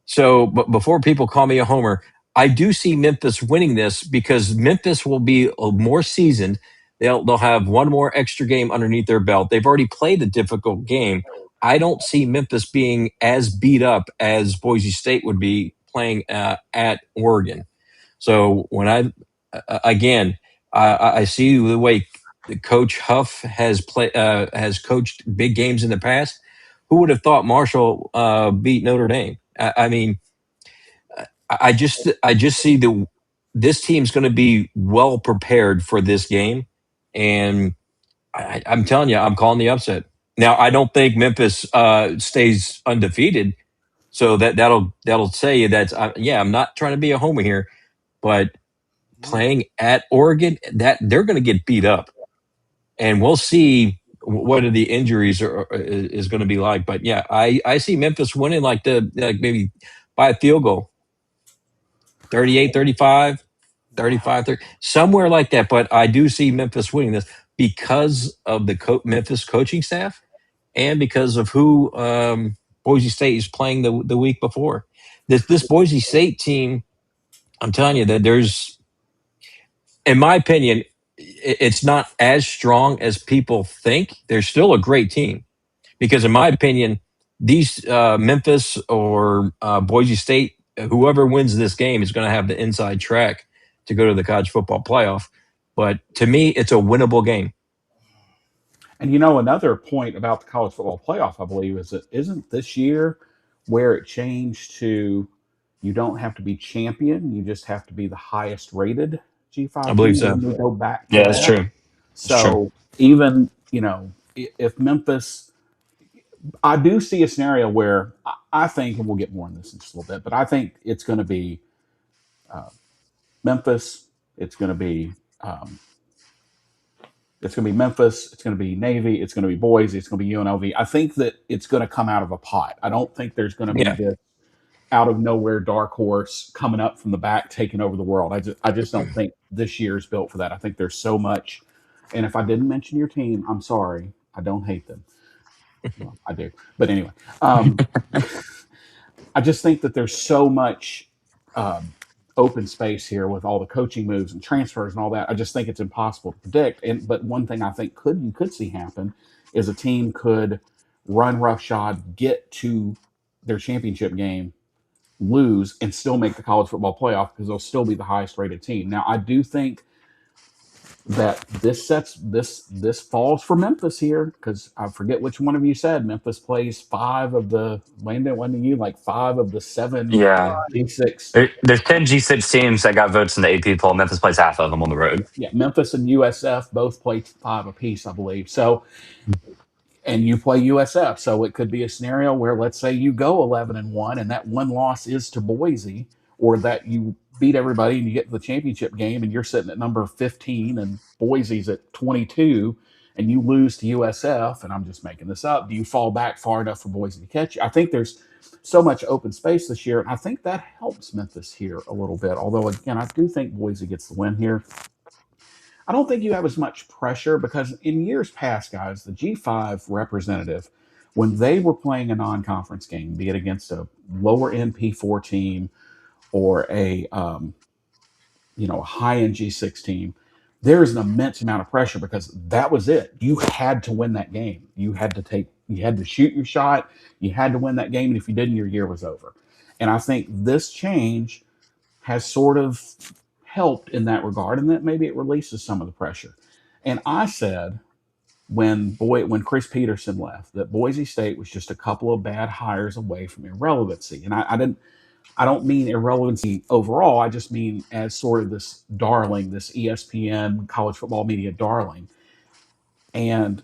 So, but before people call me a homer, I do see Memphis winning this because Memphis will be more seasoned. They'll have one more extra game underneath their belt. They've already played a difficult game. I don't see Memphis being as beat up as Boise State would be playing at Oregon. So when again, I see the way Coach Huff has coached big games in the past. Who would have thought Marshall beat Notre Dame? I mean, I just see this team's going to be well prepared for this game, and I'm telling you, I'm calling the upset. Now, I don't think Memphis stays undefeated, so that'll say that yeah, I'm not trying to be a homer here, but playing at Oregon, that they're going to get beat up, and we'll see what are the injuries is going to be like. But yeah, I see Memphis winning like maybe by a field goal, 38-35, 35-30, somewhere like that. But I do see Memphis winning this because of the Memphis coaching staff and because of who Boise State is playing the week before. This Boise State team, I'm telling you that in my opinion, it's not as strong as people think. They're still a great team because, in my opinion, these Memphis or Boise State, whoever wins this game is going to have the inside track to go to the college football playoff. But to me, it's a winnable game. And another point about the college football playoff, I believe, is that isn't this year where it changed to you don't have to be champion, you just have to be the highest rated I G5 believe team so. when we go back to Yeah, that's that. true. That's true. So even, if Memphis, I do see a scenario where I think, and we'll get more on this in just a little bit, but I think it's going to be Memphis, it's going to be um, it's going to be Memphis. It's going to be Navy. It's going to be Boise. It's going to be UNLV. I think that it's going to come out of a pot. I don't think there's going to be Yeah. this out of nowhere dark horse coming up from the back taking over the world. I just don't think this year is built for that. I think there's so much. And if I didn't mention your team, I'm sorry. I don't hate them. Well, I do. But anyway, um, I just think that there's so much um, open space here with all the coaching moves and transfers and all that. I just think it's impossible to predict. And but one thing I think you could see happen is a team could run roughshod, get to their championship game, lose, and still make the college football playoff because they'll still be the highest rated team. Now I do think that this falls for Memphis here because I forget which one of you said Memphis plays five of the Landon, wasn't you like five of the seven Yeah. G6? There's 10 G6 teams that got votes in the AP poll. Memphis plays half of them on the road. Yeah, Memphis and USF both play five apiece, I believe. So, and you play USF, so it could be a scenario where let's say you go 11-1, and that one loss is to Boise, or that you beat everybody and you get to the championship game and you're sitting at number 15 and Boise's at 22, and you lose to USF. And I'm just making this up. Do you fall back far enough for Boise to catch you? I think there's so much open space this year, and I think that helps Memphis here a little bit. Although again, I do think Boise gets the win here. I don't think you have as much pressure because in years past, guys, the G5 representative, when they were playing a non-conference game, be it against a lower end P4 team or a high end G6 team, there's an immense amount of pressure because that was it. You had to win that game. You had to shoot your shot. You had to win that game, and if you didn't, your year was over. And I think this change has sort of helped in that regard, and that maybe it releases some of the pressure. And I said when Chris Peterson left that Boise State was just a couple of bad hires away from irrelevancy, and I don't mean irrelevancy overall. I just mean as sort of this darling, this ESPN college football media darling, and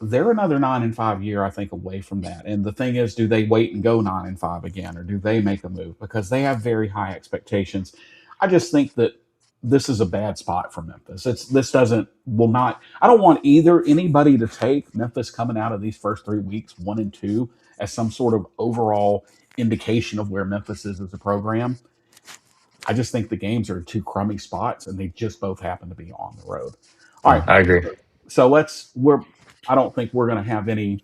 they're another 9-5 year, I think, away from that. And the thing is, do they wait and go 9-5 again, or do they make a move because they have very high expectations? I just think that this is a bad spot for Memphis. This doesn't will not. I don't want either anybody to take Memphis coming out of these first 3 weeks 1-2 as some sort of overall indication of where Memphis is as a program. I just think the games are in two crummy spots, and they just both happen to be on the road. All right, I agree. so I don't think we're going to have any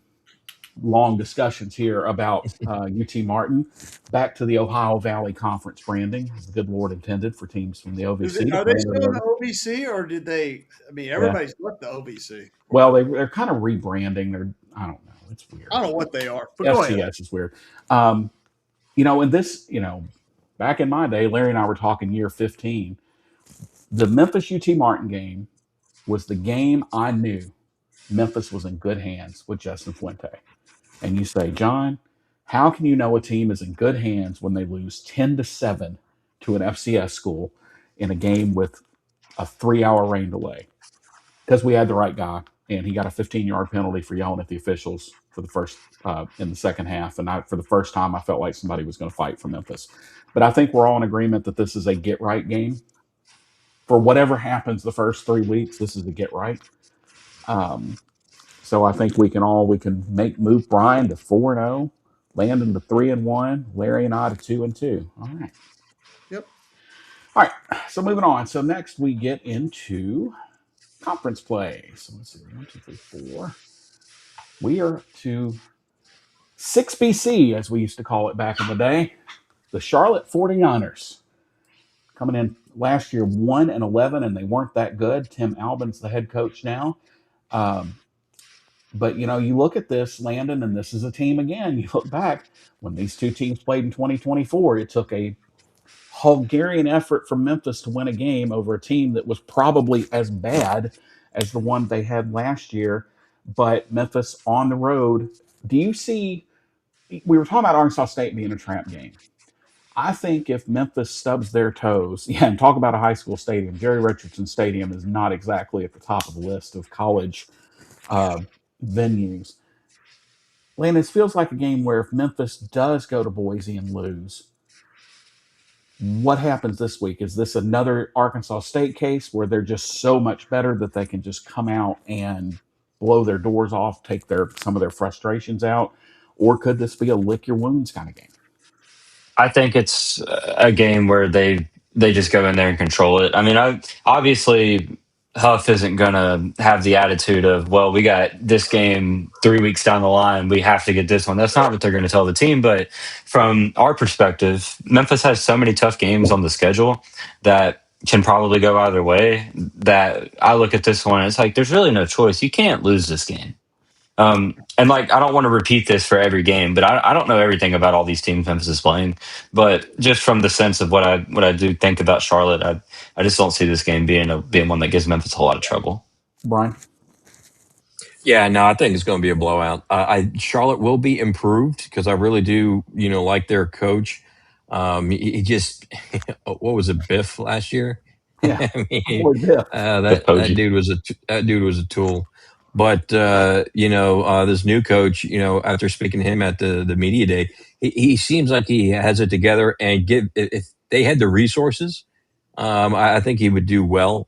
long discussions here about UT Martin. Back to the Ohio Valley Conference branding, as the good Lord intended for teams from the OVC to Are they brand still in the them. OVC, or did they? I mean, Yeah. everybody's left the OVC. Well, they're kind of rebranding. I don't know. It's weird. I don't know what they are, but go ahead. FCS is weird. Um, and this, back in my day, Larry and I were talking year 15. The Memphis UT Martin game was the game I knew Memphis was in good hands with Justin Fuente. And you say, John, how can you know a team is in good hands when they lose 10-7 to an FCS school in a game with a 3-hour rain delay? Because we had the right guy, and he got a 15-yard penalty for yelling at the officials for the first in the second half. And for the first time, I felt like somebody was going to fight for Memphis. But I think we're all in agreement that this is a get right game. For whatever happens the first 3 weeks, this is a get right. So I think we can move Brian to 4-0, Landon to 3-1, Larry and I to 2-2. All right. Yep. All right. So moving on. So next we get into conference play. So let's see. 1, 2, 3, 4. We are to 6BC, as we used to call it back in the day. The Charlotte 49ers. Coming in last year 1-11, and they weren't that good. Tim Albin's the head coach now. But you look at this, Landon, and this is a team again. You look back when these two teams played in 2024, it took a Hungarian effort from Memphis to win a game over a team that was probably as bad as the one they had last year. But Memphis on the road. Do you see? We were talking about Arkansas State being a trap game. I think if Memphis stubs their toes, and talk about a high school stadium, Jerry Richardson Stadium is not exactly at the top of the list of college venues. Landon, this feels like a game where if Memphis does go to Boise and lose, what happens this week? Is this another Arkansas State case where they're just so much better that they can just come out and blow their doors off, take some of their frustrations out? Or could this be a lick your wounds kind of game? I think it's a game where they just go in there and control it. I mean, obviously Huff isn't going to have the attitude of, well, we got this game 3 weeks down the line, we have to get this one. That's not what they're going to tell the team. But from our perspective, Memphis has so many tough games on the schedule that can probably go either way. That I look at this one, it's like there's really no choice. You can't lose this game. And like, I don't want to repeat this for every game, but I don't know everything about all these teams Memphis is playing. But just from the sense of what I do think about Charlotte, I just don't see this game being one that gives Memphis a whole lot of trouble. Brian? Yeah, no, I think it's going to be a blowout. Charlotte will be improved because I really do, like their coach. He just, what was it, Biff last year? Yeah. I mean, Boy, Biff. that dude was a tool. But this new coach, after speaking to him at the media day, he seems like he has it together. And if they had the resources, I think he would do well.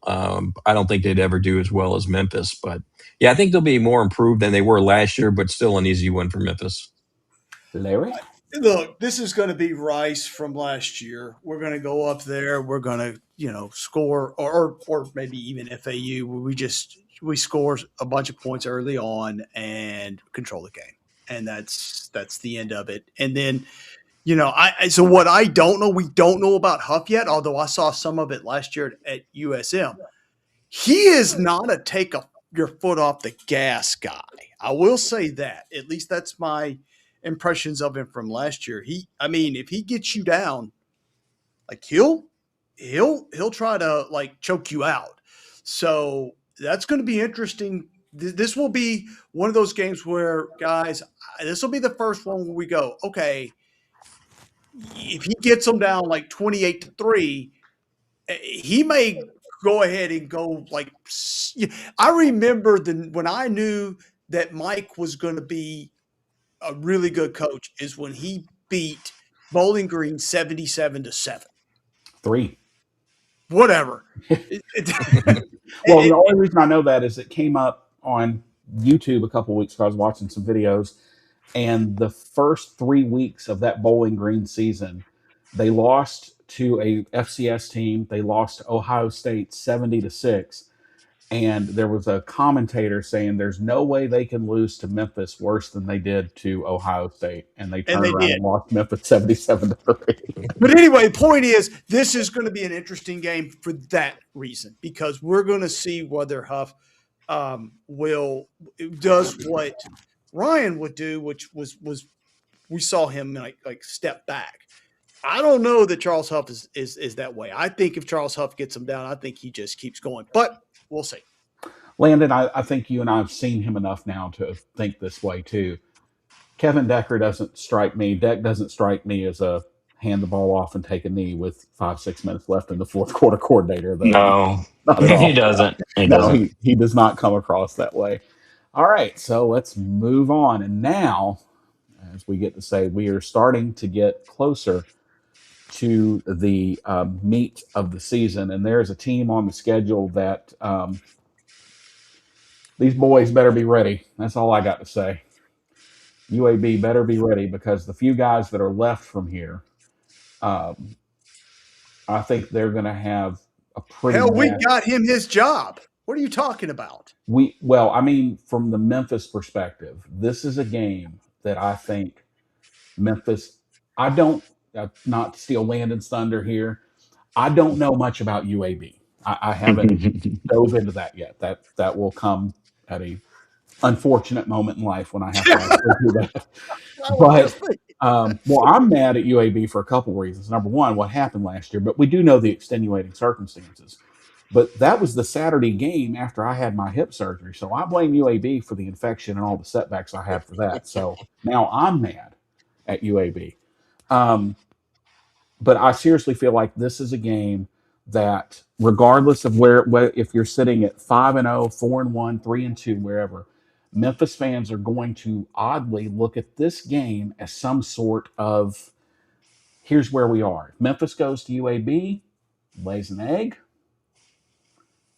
I don't think they'd ever do as well as Memphis, but yeah, I think they'll be more improved than they were last year, but still an easy win for Memphis. Larry? Look, this is going to be Rice from last year. We're going to go up there. We're going to, score, or maybe even FAU. We score a bunch of points early on and control the game, and that's the end of it. And then, so what I don't know, we don't know about Huff yet. Although I saw some of it last year at USM. He is not a take your foot off the gas guy. I will say that. At least that's my impressions of him from last year. If he gets you down, like he'll try to like choke you out. So that's going to be interesting. This will be one of those games where, guys, this will be the first one where we go, okay, if he gets them down like 28-3, he may go ahead and go like. I remember when I knew that Mike was going to be a really good coach is when he beat Bowling Green 77-7. 3. Whatever. Well, the only reason I know that is it came up on YouTube a couple weeks ago. I was watching some videos, and the first 3 weeks of that Bowling Green season, they lost to a FCS team. They lost to Ohio State 70-6, and there was a commentator saying there's no way they can lose to Memphis worse than they did to Ohio State, and they And turned they around did. and lost Memphis 77-3. But anyway, the point is, this is going to be an interesting game for that reason because we're going to see whether Huff will does what Ryan would do, which was we saw him like step back. I don't know that Charles Huff is that way. I think if Charles Huff gets him down, I think he just keeps going. But we'll see. Landon, I think you and I have seen him enough now to think this way too. Kevin Decker doesn't strike me. Deck doesn't strike me as a hand the ball off and take a knee with 5-6 minutes left in the fourth quarter coordinator, though. No, Not at he all. doesn't. He No, doesn't. he does not come across that way. All right, so let's move on. And now, as we get to say, we are starting to get closer to the meat of the season. And there's a team on the schedule that these boys better be ready. That's all I got to say. UAB better be ready because the few guys that are left from here, um, I think they're going to have a pretty Hell, we nasty. got him his job. What are you talking about? I mean, from the Memphis perspective, this is a game that I think Memphis. I don't not to steal Landon's thunder here. I don't know much about UAB. I haven't dove into that yet. That will come at a unfortunate moment in life when I have to actually do that. I was But just thinking. well, I'm mad at UAB for a couple of reasons. Number one, what happened last year, but we do know the extenuating circumstances. But that was the Saturday game after I had my hip surgery. So I blame UAB for the infection and all the setbacks I had for that. So now I'm mad at UAB. Um, but I seriously feel like this is a game that, regardless of where if you're sitting at 5-0, 4-1, 3-2, wherever, Memphis fans are going to oddly look at this game as some sort of here's where we are. If Memphis goes to UAB, lays an egg,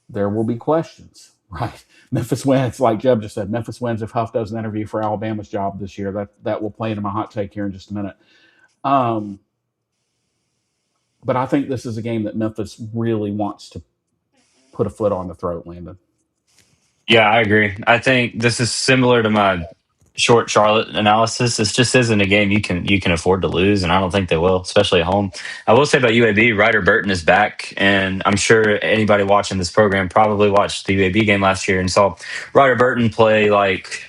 there will be questions, right? Memphis wins, like Jeb just said. Memphis wins if Huff does an interview for Alabama's job this year. That will play into my hot take here in just a minute. Um, but I think this is a game that Memphis really wants to put a foot on the throat, Landon. Yeah, I agree. I think this is similar to my short Charlotte analysis. This just isn't a game you can afford to lose, and I don't think they will, especially at home. I will say about UAB, Ryder Burton is back, and I'm sure anybody watching this program probably watched the UAB game last year and saw Ryder Burton play like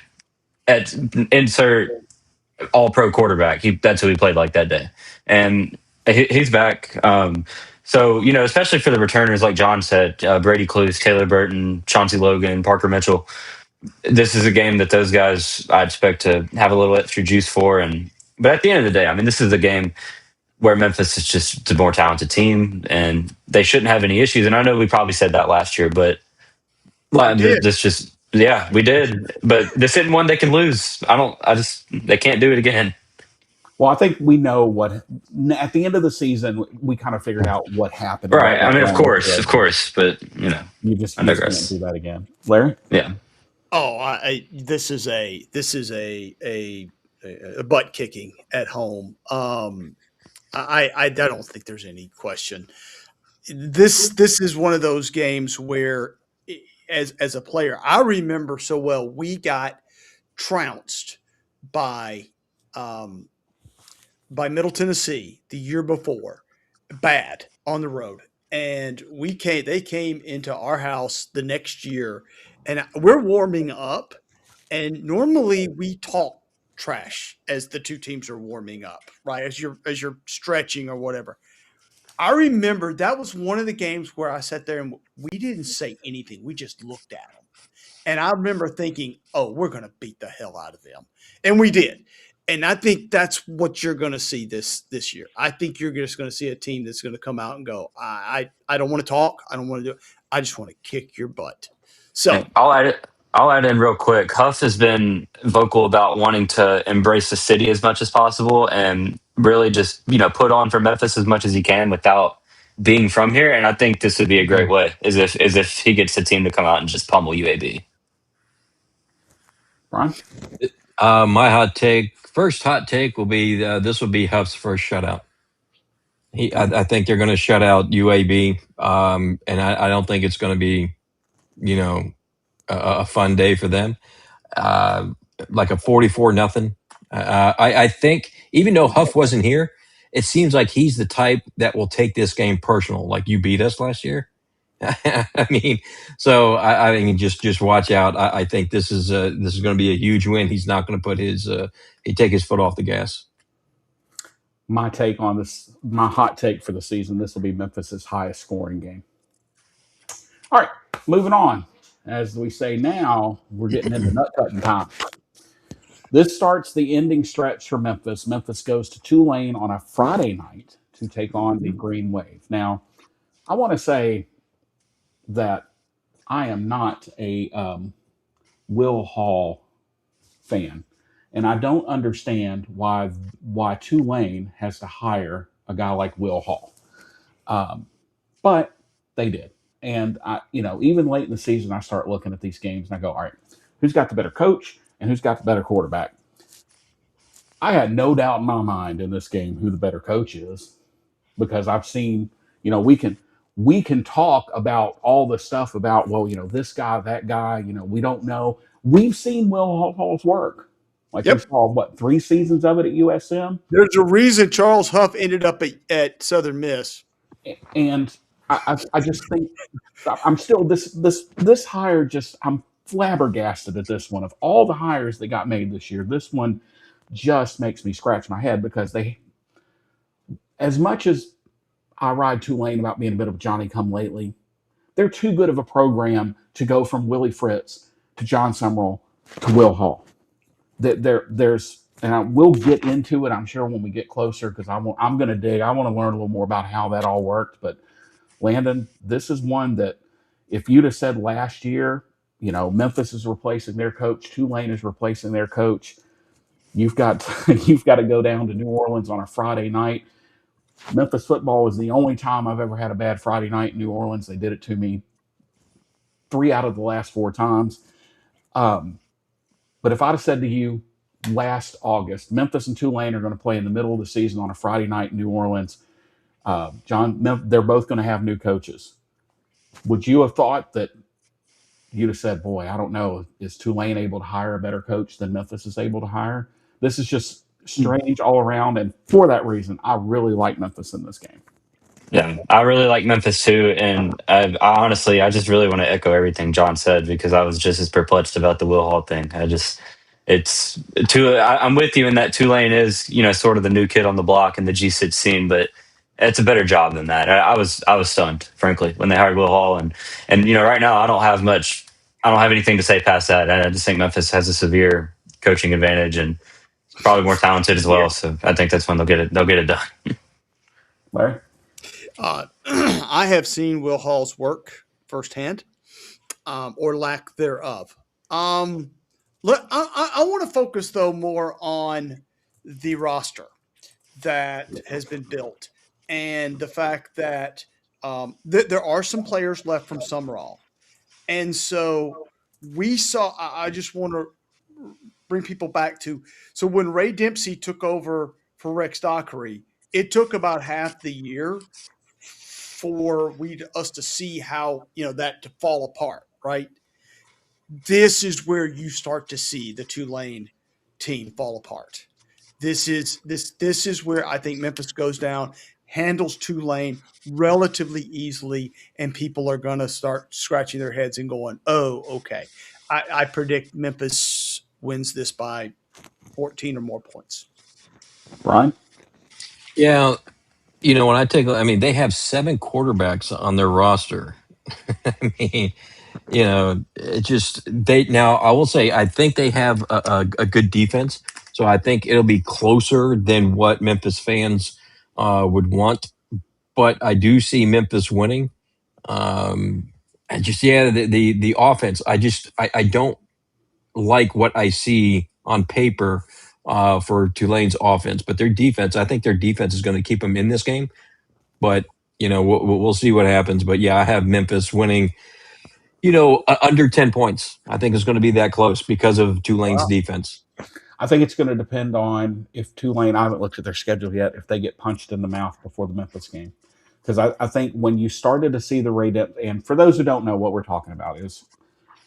at insert all pro quarterback. That's who he played like that day, and he's back. So especially for the returners, like John said, Brady Cluse, Taylor Burton, Chauncey Logan, Parker Mitchell. This is a game that those guys I expect to have a little extra juice for. But at the end of the day, I mean, this is a game where Memphis is just a more talented team, and they shouldn't have any issues. And I know we probably said that last year, but We did. this just yeah, we did. But this isn't one they can lose. I just they can't do it again. Well, I think we know what at the end of the season we kind of figured out what happened and Right. what I went mean, wrong with of UAB. course, but You I just can't digress. do that again, Larry. Yeah. Oh, this is a butt kicking at home. I don't think there's any question. This is one of those games where, as a player, I remember so well. We got trounced by um, by Middle Tennessee the year before, bad on the road, and they came into our house the next year, and we're warming up, and normally we talk trash as the two teams are warming up, right? As you're stretching or whatever. I remember that was one of the games where I sat there and we didn't say anything. We just looked at them. And I remember thinking, "Oh, we're going to beat the hell out of them." And we did. And I think that's what you're going to see this year. I think you're just going to see a team that's going to come out and go, I don't want to talk. I don't want to do it. I just want to kick your butt." So, And I'll add in real quick. Huff has been vocal about wanting to embrace the city as much as possible and really just put on for Memphis as much as he can without being from here. And I think this would be a great way, as if he gets the team to come out and just pummel UAB. Brian. My first hot take will be this will be Huff's first shutout. I think they're going to shut out UAB, and I don't think it's going to be you know, a fun day for them. Uh, like a 44-0. I think even though Huff wasn't here, it seems like he's the type that will take this game personal. Like you beat us last year. I mean, so I mean, just watch out. I think this is going to be a huge win. He's not going to put his he take his foot off the gas. My take on this, my hot take for the season, this will be Memphis's highest scoring game. All right, moving on. As we say now, we're getting into nut cutting time. This starts the ending stretch for Memphis. Memphis goes to Tulane on a Friday night to take on the Green Wave. Now, I want to say that I am not a Will Hall fan, and I don't understand why Tulane has to hire a guy like Will Hall. But they did. And even late in the season, I start looking at these games and I go, all right, who's got the better coach and who's got the better quarterback? I had no doubt in my mind in this game who the better coach is because I've seen, we can talk about all the stuff about, well, this guy, that guy, we don't know. We've seen Will Hall's work. Like we Yep. saw what 3 seasons of it at USM. There's a reason Charles Huff ended up at Southern Miss. And I just think I'm still this hire just I'm flabbergasted at this one. Of all the hires that got made this year, this one just makes me scratch my head because they, as much as I ride Tulane about being a bit of Johnny come lately, they're too good of a program to go from Willie Fritz to John Summerall to Will Hall. There's and we'll get into it, I'm sure, when we get closer because I'm going to dig. I want to learn a little more about how that all worked. But Landon, this is one that if you'd have said last year, Memphis is replacing their coach, Tulane is replacing their coach. You've got you've got to go down to New Orleans on a Friday night. Memphis football is the only time I've ever had a bad Friday night in New Orleans. They did it to me 3 out of the last 4 times. But if I'd have said to you last August, Memphis and Tulane are going to play in the middle of the season on a Friday night in New Orleans, John, they're both going to have new coaches. Would you have thought that you'd have said, boy, I don't know, is Tulane able to hire a better coach than Memphis is able to hire? This is just strange all around. And for that reason, I really like Memphis in this game. Yeah, I really like Memphis too, and I honestly, I just really want to echo everything John said because I was just as perplexed about the Will Hall thing. It's I'm with you in that Tulane is sort of the new kid on the block in the G6 scene, but it's a better job than that. I was stunned, frankly, when they hired Will Hall, and right now I don't have anything to say past that. I just think Memphis has a severe coaching advantage and probably more talented as Yeah. well. So I think that's when they'll get it done. Larry? I have seen Will Hall's work firsthand, or lack thereof. I want to focus though more on the roster that has been built and the fact that there are some players left from Summerall, and so we saw. I just want to bring people back to so when Ray Dempsey took over for Rex Dockery, it took about half the year for us to see how that to fall apart, right? This is where you start to see the Tulane team fall apart. This is where I think Memphis goes down, handles Tulane relatively easily, and people are going to start scratching their heads and going, "Oh, okay." I predict Memphis wins this by 14 or more points. Brian? Yeah, when I mean, they have 7 quarterbacks on their roster. I mean, it just they now. I will say, I think they have a good defense, so I think it'll be closer than what Memphis fans would want. But I do see Memphis winning. I just the offense. I don't like what I see on paper for Tulane's offense, but their defense. I think their defense is going to keep them in this game. But we'll see what happens. But yeah, I have Memphis winning. Under 10 points. I think it's going to be that close because of Tulane's Wow. defense. I think it's going to depend on if Tulane, I haven't looked at their schedule yet, if they get punched in the mouth before the Memphis game. because I think when you started to see the rate up, and for those who don't know what we're talking about, is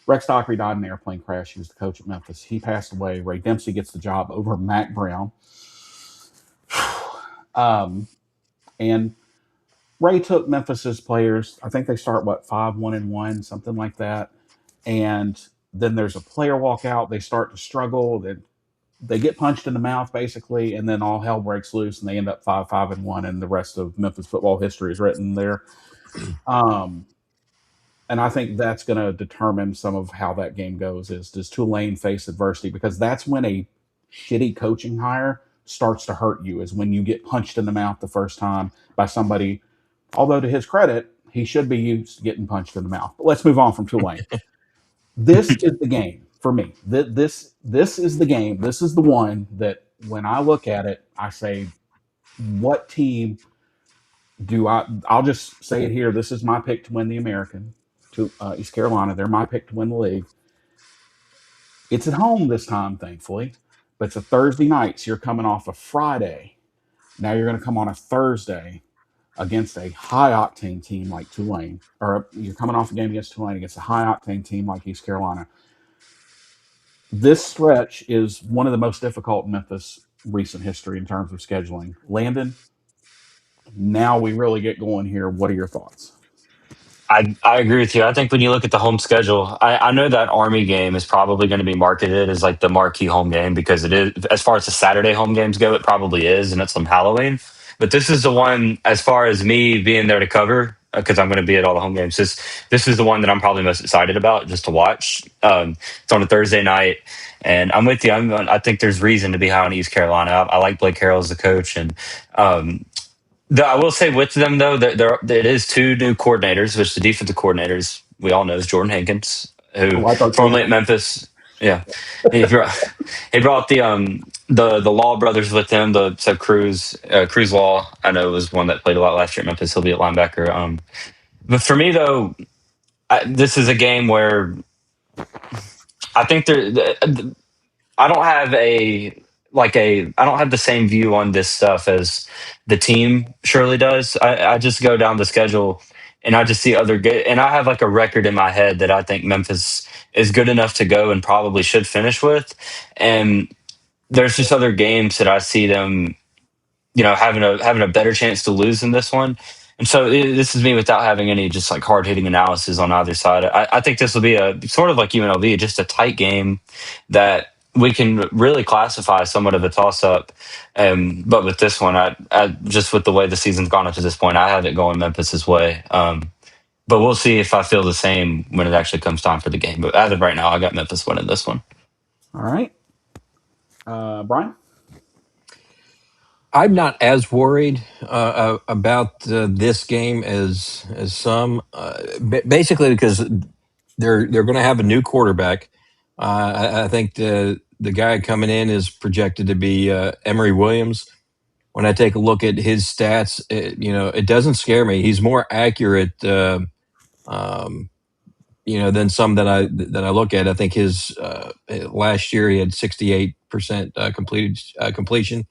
Rex Dockery died in an airplane crash. He was the coach at Memphis. He passed away. Ray Dempsey gets the job over Mac Brown. And Ray took Memphis's players. I think they start 5-1-1, something like that. And then there's a player walkout. They start to struggle. They get punched in the mouth basically, and then all hell breaks loose, and they end up 5-1, and the rest of Memphis football history is written there. Um, and I think that's going to determine some of how that game goes. Is does Tulane face adversity? Because that's when a shitty coaching hire starts to hurt you. Is when you get punched in the mouth the first time by somebody. Although to his credit, he should be used to getting punched in the mouth. But let's move on from Tulane. This is the game for me. This is the game. This is the one that when I look at it, I say, what team do I? I'll just say it here. This is my pick to win the American. To East Carolina, they're my pick to win the league. It's at home this time, thankfully, but it's a Thursday night, so you're coming off a Friday. Now you're going to come on a Thursday against a high octane team like Tulane, or you're coming off a game against Tulane against a high octane team like East Carolina. This stretch is one of the most difficult in Memphis recent history in terms of scheduling. Landon, now we really get going here. What are your thoughts? I agree with you. I think when you look at the home schedule, I know that Army game is probably going to be marketed as like the marquee home game because it is, as far as the Saturday home games go, it probably is, and it's on Halloween. But this is the one, as far as me being there to cover, because I'm going to be at all the home games. This is the one that I'm probably most excited about just to watch. It's on a Thursday night, and I'm with you. I think there's reason to be high on East Carolina. I like Blake Harrell as the coach, and um, I will say with them though that it is two new coordinators, which the defensive coordinators we all know is Jordan Hankins, I who like our formerly chance. at Memphis. Yeah, he brought, he brought the Law brothers with him. Cruz Law, I know was one that played a lot last year at Memphis. He'll be at linebacker. But for me though, this is a game where I think I don't have I don't have the same view on this stuff as the team surely does. I just go down the schedule and I just see other good, and I have like a record in my head that I think Memphis is good enough to go and probably should finish with. And there's just other games that I see them, having a better chance to lose in this one. And so this is me without having any just like hard hitting analysis on either side. I think this will be a sort of like UNLV, just a tight game that we can really classify somewhat of a toss up. But with this one, I just with the way the season's gone up to this point, I have it going Memphis's way. But we'll see if I feel the same when it actually comes time for the game. But as of right now, I got Memphis winning this one. All right, Brian. I'm not as worried about this game as some, basically because they're going to have a new quarterback. I think the guy coming in is projected to be Emory Williams. When I take a look at his stats, it doesn't scare me. He's more accurate, um, than some that I look at. I think his last year he had 68% completion,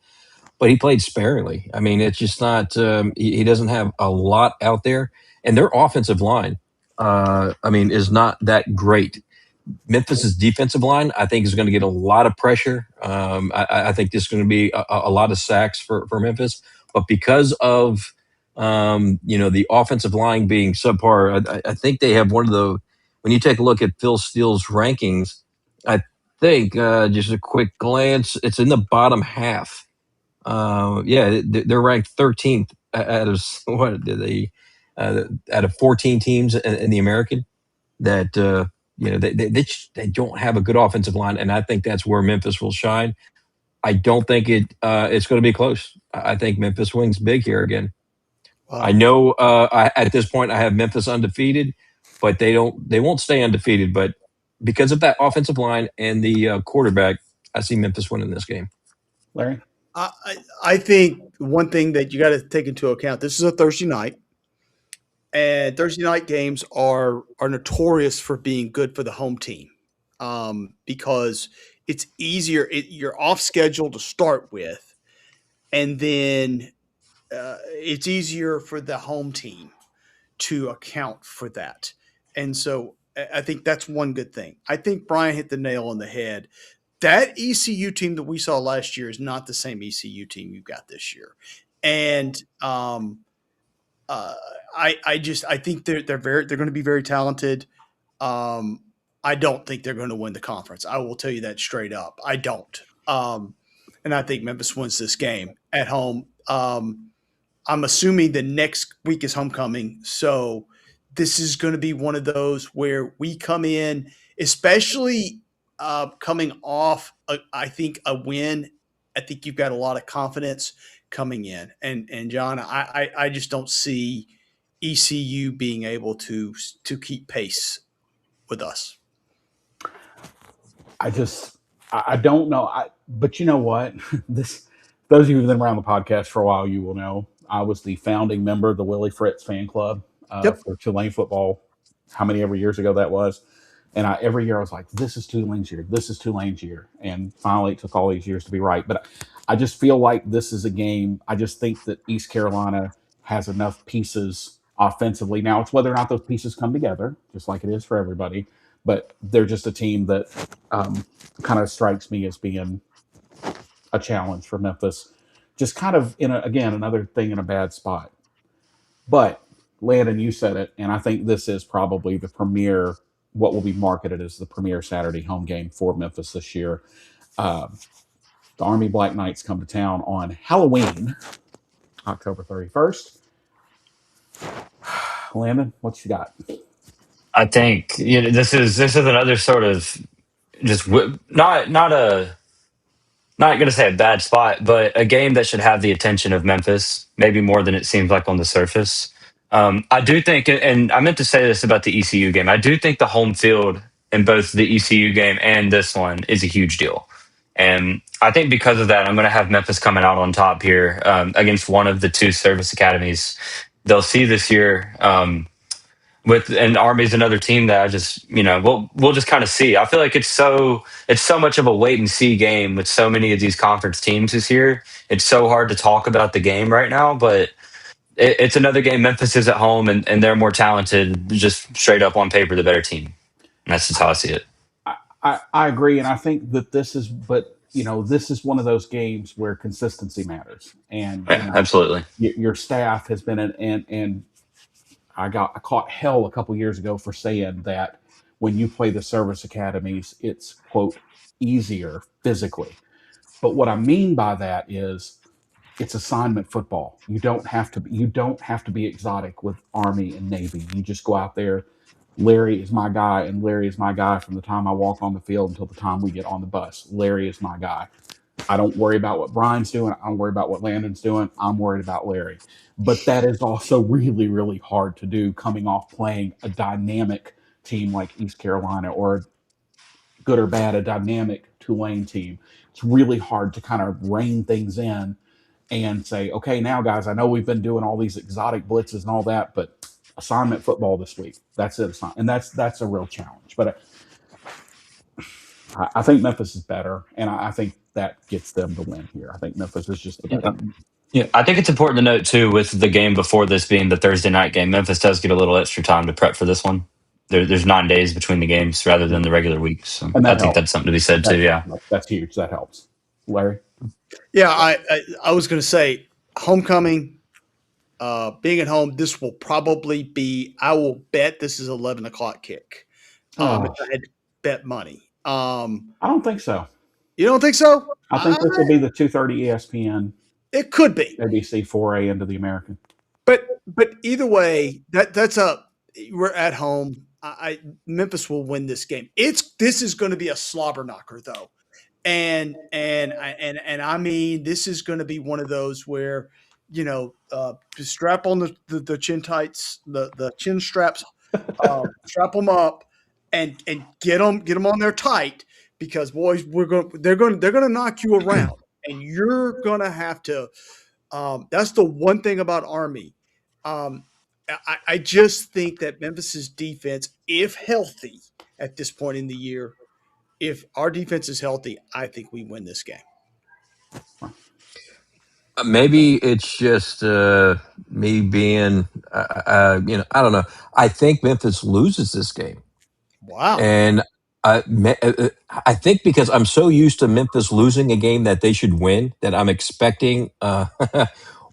but he played sparingly. I mean, it's just not. He doesn't have a lot out there, and their offensive line, is not that great. Memphis's defensive line, I think, is going to get a lot of pressure. I think there's going to be a lot of sacks for Memphis, but because of the offensive line being subpar, I think they have one of the. When you take a look at Phil Steele's rankings, I think just a quick glance, it's in the bottom half. Yeah, they're ranked 13th out of what did they out of 14 teams in the American that they don't have a good offensive line, and I think that's where Memphis will shine. I don't think it's going to be close. I think Memphis wins big here again. I Wow. know at this point I have Memphis undefeated, but they won't stay undefeated. But because of that offensive line and the quarterback, I see Memphis winning this game. Larry. I think one thing that you got to take into account, this is a Thursday night, and Thursday night games are notorious for being good for the home team, because it's easier. You're off schedule to start with, and then it's easier for the home team to account for that. And so I think that's one good thing. I think Brian hit the nail on the head. That ECU team that we saw last year is not the same ECU team you got this year. And uh, I think they're going to be very talented. Um, I don't think they're going to win the conference. I will tell you that straight up. I don't. And I think Memphis wins this game at home. I'm assuming the next week is homecoming. So this is going to be one of those where we come in, especially coming off, I think, a win. I think you've got a lot of confidence coming in. And John, I just don't see ECU being able to keep pace with us. I don't know. But you know what? This those of you who've been around the podcast for a while, you will know I was the founding member of the Willie Fritz fan club Yep. for Tulane football. How many ever years ago that was? And every year I was like, "This is Tulane's year. This is Tulane's year." And finally, it took all these years to be right. But I just feel like this is a game. I just think that East Carolina has enough pieces offensively. Now it's whether or not those pieces come together, just like it is for everybody. But they're just a team that kind of strikes me as being a challenge for Memphis. Just kind of again another thing in a bad spot. But Landon, you said it, and I think this is probably the premier, what will be marketed as the premier Saturday home game for Memphis this year. Uh, the Army Black Knights come to town on Halloween, October 31st. Landon, what you got? I think this is another sort of just not going to say a bad spot, but a game that should have the attention of Memphis, maybe more than it seems like on the surface. I do think, and I meant to say this about the ECU game. I do think the home field in both the ECU game and this one is a huge deal. And I think because of that, I'm going to have Memphis coming out on top here against one of the two service academies. They'll see this year. With and Army's another team that I just we'll just kind of see. I feel like it's so much of a wait and see game with so many of these conference teams this year. It's so hard to talk about the game right now, but it's another game. Memphis is at home and they're more talented, just straight up on paper, the better team. And that's just how I see it. I agree, and I think that this is one of those games where consistency matters, and Yeah, absolutely. your staff has been and I caught hell a couple years ago for saying that when you play the service academies, it's quote easier physically. But what I mean by that is it's assignment football. You don't have to be exotic with Army and Navy. You just go out there. Larry is my guy, and Larry is my guy from the time I walk on the field until the time we get on the bus. Larry is my guy. I don't worry about what Brian's doing. I don't worry about what Landon's doing. I'm worried about Larry. But that is also really, really hard to do coming off playing a dynamic team like East Carolina or good or bad, a dynamic Tulane team. It's really hard to kind of rein things in and say, okay, now guys, I know we've been doing all these exotic blitzes and all that, but assignment football this week. That's it. And that's a real challenge. But I think Memphis is better, and I think that gets them the win here. I think Memphis is just the better. Yeah, I think it's important to note too, with the game before this being the Thursday night game, Memphis does get a little extra time to prep for this one. There's 9 days between the games rather than the regular week, so And I that think helps. that's something to be said too. Yeah, That's huge. That helps. Larry? Yeah, I was going to say homecoming, being at home, this will probably be, I will bet this is 11 o'clock kick. If Oh, I had to bet money. I don't think so. You don't think so? I think this will be the 2:30 ESPN, It could be. ABC 4A into the American. But either way, we're at home. Memphis will win this game. This is going to be a slobber knocker though. And I mean, this is going to be one of those where, just strap on the chin tights, the chin straps, strap them up, and get them on there tight because boys, they're going to knock you around, and you're going to have to. That's the one thing about Army. I just think that Memphis's defense, if healthy at this point in the year, if our defense is healthy, I think we win this game. Maybe it's just me being, I don't know. I think Memphis loses this game. Wow. And I think because I'm so used to Memphis losing a game that they should win, that I'm expecting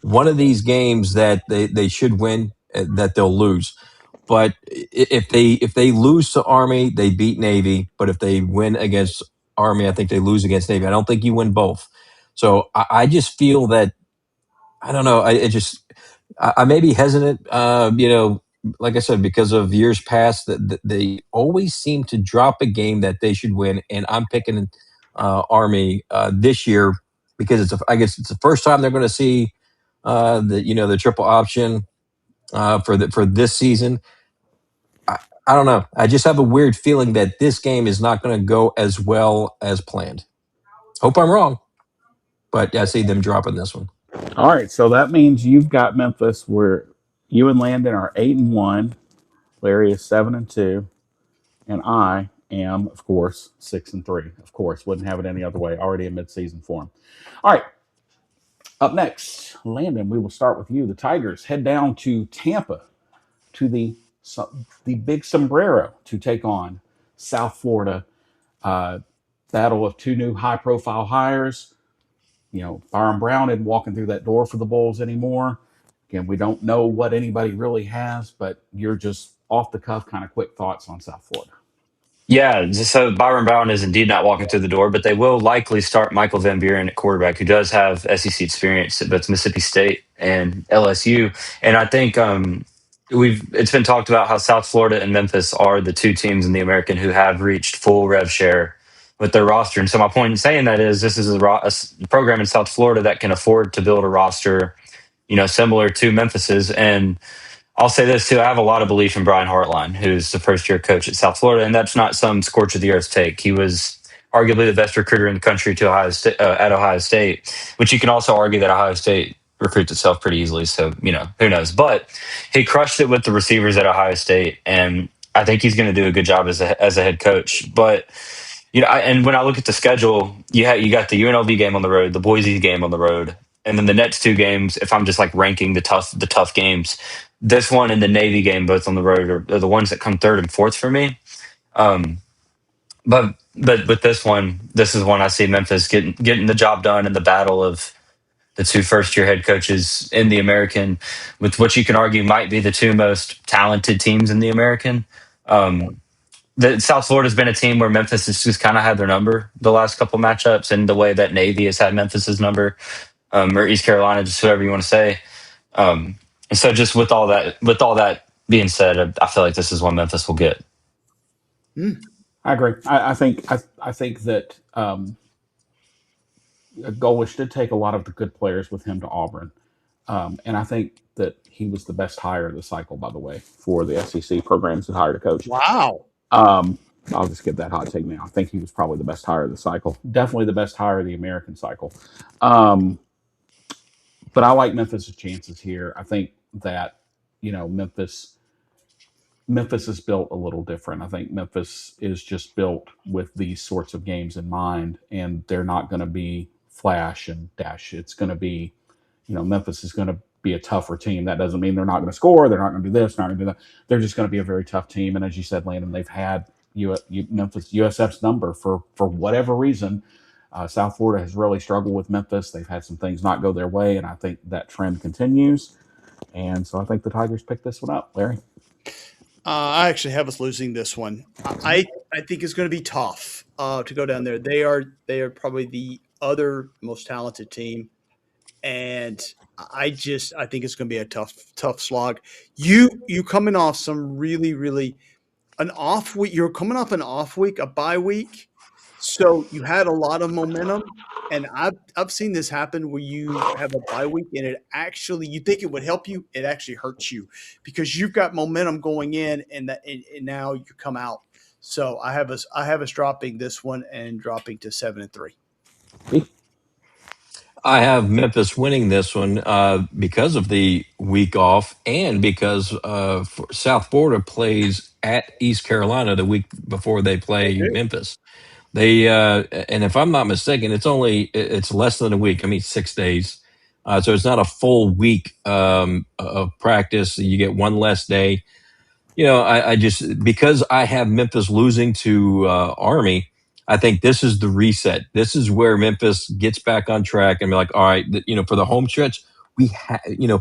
one of these games that they should win, that they'll lose. But if they lose to Army, they beat Navy. But if they win against Army, I think they lose against Navy. I don't think you win both. So I just feel that I don't know. I may be hesitant. Like I said, because of years past, that they always seem to drop a game that they should win, and I'm picking Army this year because I guess it's the first time they're going to see the triple option for this season. I, I don't know. I just have a weird feeling that this game is not going to go as well as planned. Hope I'm wrong, but I see them dropping this one. All right, so that means you've got Memphis where you and Landon are 8-1, Larry is 7-2, and I am, of course, 6-3. Of course, wouldn't have it any other way. Already in midseason form. All right, up next, Landon. We will start with you. The Tigers head down to Tampa to the Big Sombrero to take on South Florida. Uh, battle of two new high-profile hires. Byron Brown isn't walking through that door for the Bulls anymore. Again, we don't know what anybody really has, but you're just off the cuff kind of quick thoughts on South Florida. Yeah, so Byron Brown is indeed not walking through the door, but they will likely start Michael Van Buren at quarterback, who does have SEC experience at both Mississippi State and LSU. And I think it's been talked about how South Florida and Memphis are the two teams in the American who have reached full rev share with their roster. And so my point in saying that is this is a program in South Florida that can afford to build a roster, similar to Memphis's. And I'll say this too. I have a lot of belief in Brian Hartline, who's the first year coach at South Florida, and that's not some scorch of the earth take. He was arguably the best recruiter in the country at Ohio State, which you can also argue that Ohio State recruits itself pretty easily. So who knows? But he crushed it with the receivers at Ohio State, and I think he's going to do a good job as a head coach. But and when I look at the schedule, you got the UNLV game on the road, the Boise game on the road, and then the next two games. If I'm just like ranking the tough games, this one and the Navy game, both on the road, are the ones that come third and fourth for me. Um, but with this one, this is one I see Memphis getting the job done in the battle of the two first year head coaches in the American, with what you can argue might be the two most talented teams in the American. The South Florida's been a team where Memphis has just kind of had their number the last couple matchups, and the way that Navy has had Memphis's number, or East Carolina, just whoever you want to say. And so, just with all that being said, I feel like this is one Memphis will get. I agree. I think that Golish did take a lot of the good players with him to Auburn, and I think that he was the best hire of the cycle. By the way, for the SEC programs that hired a coach. Wow. I'll just give that hot take now. I think he was probably the best hire of the cycle. Definitely the best hire of the American cycle. Um, but I like Memphis' chances here. I think that Memphis is built a little different. I think Memphis is just built with these sorts of games in mind, and they're not going to be flash and dash. It's going to be, Memphis is going to be a tougher team. That doesn't mean they're not going to score. They're not going to do this, not going to do that. They're just going to be a very tough team. And as you said, Landon, they've had Memphis USF's number for whatever reason. South Florida has really struggled with Memphis. They've had some things not go their way, and I think that trend continues. And so I think the Tigers pick this one up, Larry. I actually have us losing this one. I think it's going to be tough to go down there. They are probably the other most talented team, and I think it's going to be a tough slog. You coming off some really an off week. You're coming off an off week, a bye week, so you had a lot of momentum. And I've seen this happen where you have a bye week and it actually you think it would help you, it actually hurts you because you've got momentum going in and now you come out. So I have us dropping this one and dropping to 7-3. I have Memphis winning this one because of the week off and because South Florida plays at East Carolina the week before they play Okay. Memphis. And if I'm not mistaken, it's less than a week. I mean, 6 days. So it's not a full week of practice. You get one less day. I just because I have Memphis losing to Army, I think this is the reset. This is where Memphis gets back on track and be like, all right, for the home stretch,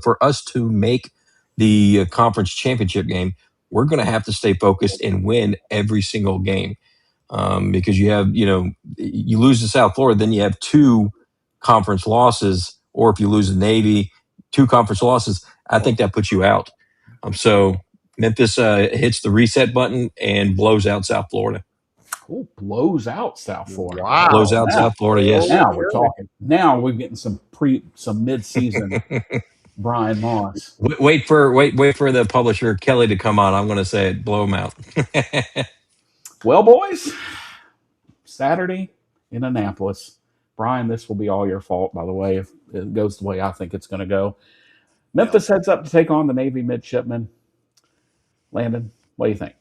for us to make the conference championship game, we're going to have to stay focused and win every single game. Because you lose to South Florida, then you have two conference losses, or if you lose to Navy, two conference losses. I think that puts you out. So Memphis hits the reset button and blows out South Florida. Oh, blows out South Florida. Blows Wow. out Now, South Florida. Yes. now we're talking. Now we're getting some mid-season Brian Moss. Wait for the publisher Kelly to come on. I'm going to say it. Blow him out. Well, boys, Saturday in Annapolis. Brian, this will be all your fault, by the way, if it goes the way I think it's going to go. Memphis heads up to take on the Navy midshipmen. Landon, what do you think?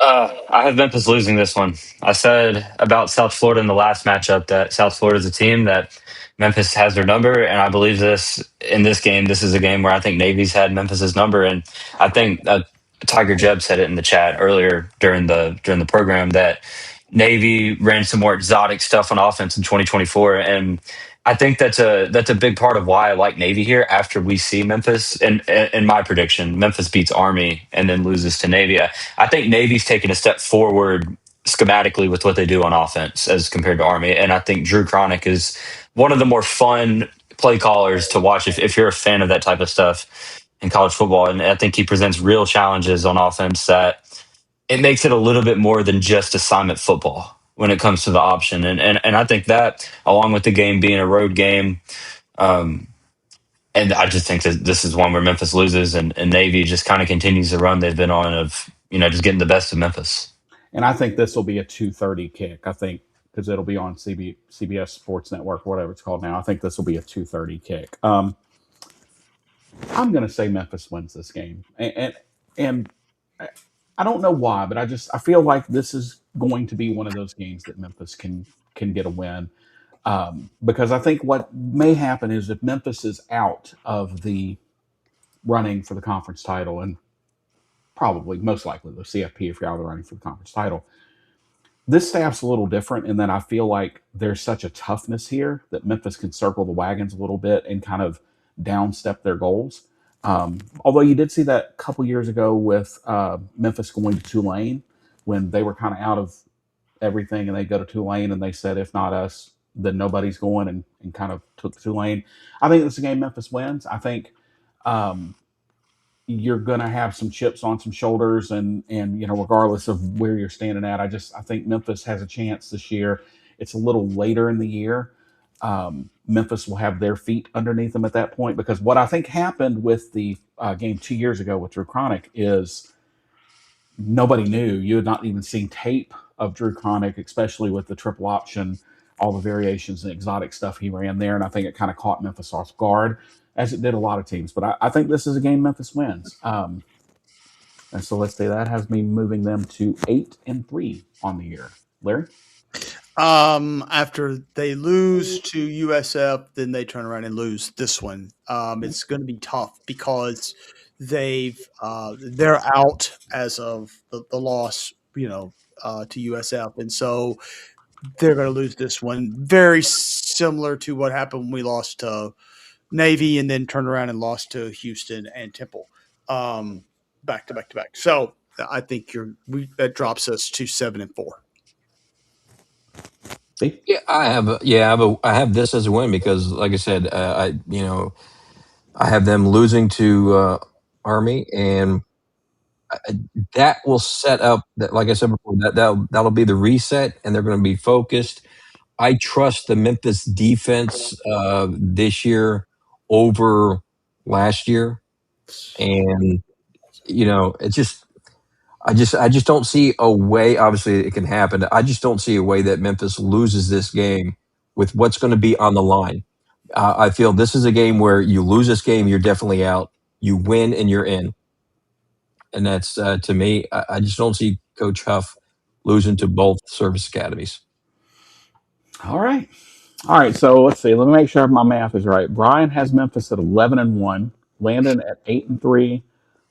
I have Memphis losing this one. I said about South Florida in the last matchup that South Florida is a team that Memphis has their number, and I believe this in this game. This is a game where I think Navy's had Memphis's number, and I think Tiger Jeb said it in the chat earlier during the program that Navy ran some more exotic stuff on offense in 2024, and I think that's a big part of why I like Navy here. After we see Memphis, and in my prediction, Memphis beats Army and then loses to Navy. I think Navy's taken a step forward schematically with what they do on offense as compared to Army. And I think Drew Cronick is one of the more fun play callers to watch if you're a fan of that type of stuff in college football. And I think he presents real challenges on offense that it makes it a little bit more than just assignment football when it comes to the option. And I think that, along with the game being a road game, um, and I just think that this is one where Memphis loses and Navy just kind of continues the run they've been on of, just getting the best of Memphis. And I think this will be a 2:30 kick. I think because it'll be on CBS Sports Network, whatever it's called now. I think this will be a 2:30 kick. I'm going to say Memphis wins this game, and I don't know why, but I feel like this is going to be one of those games that Memphis can get a win. Because I think what may happen is if Memphis is out of the running for the conference title, and probably most likely the CFP if you're out of the running for the conference title, this staff's a little different in that I feel like there's such a toughness here that Memphis can circle the wagons a little bit and kind of downstep their goals. Although you did see that a couple years ago with Memphis going to Tulane when they were kind of out of everything and they go to Tulane and they said, if not us, then nobody's going, and kind of took Tulane. I think this is a game Memphis wins. I think um, you're going to have some chips on some shoulders, and regardless of where you're standing at, I think Memphis has a chance this year. It's a little later in the year. Memphis will have their feet underneath them at that point, because what I think happened with the game 2 years ago with Drew Cronick is nobody knew. You had not even seen tape of Drew Cronick, especially with the triple option, all the variations and exotic stuff he ran there. And I think it kind of caught Memphis off guard, as it did a lot of teams. But I think this is a game Memphis wins. And so let's say that has me moving them to 8-3 on the year. Larry? After they lose to USF, then they turn around and lose this one. It's going to be tough because they're out as of the loss, to USF, and so they're going to lose this one. Very similar to what happened when we lost to Navy, and then turned around and lost to Houston and Temple, back to back to back. So I think that drops us to 7-4. See? Yeah, I have this as a win because, like I said, I have them losing to Army, and that will set up that. Like I said before, that'll be the reset, and they're going to be focused. I trust the Memphis defense this year over last year, and it's just I just don't see a way. Obviously, it can happen. I just don't see a way that Memphis loses this game with what's going to be on the line. I feel this is a game where you lose this game, you're definitely out. You win, and you're in. And that's to me. I just don't see Coach Huff losing to both service academies. All right. All right, so let's see. Let me make sure my math is right. Brian has Memphis at 11-1, Landon at 8-3,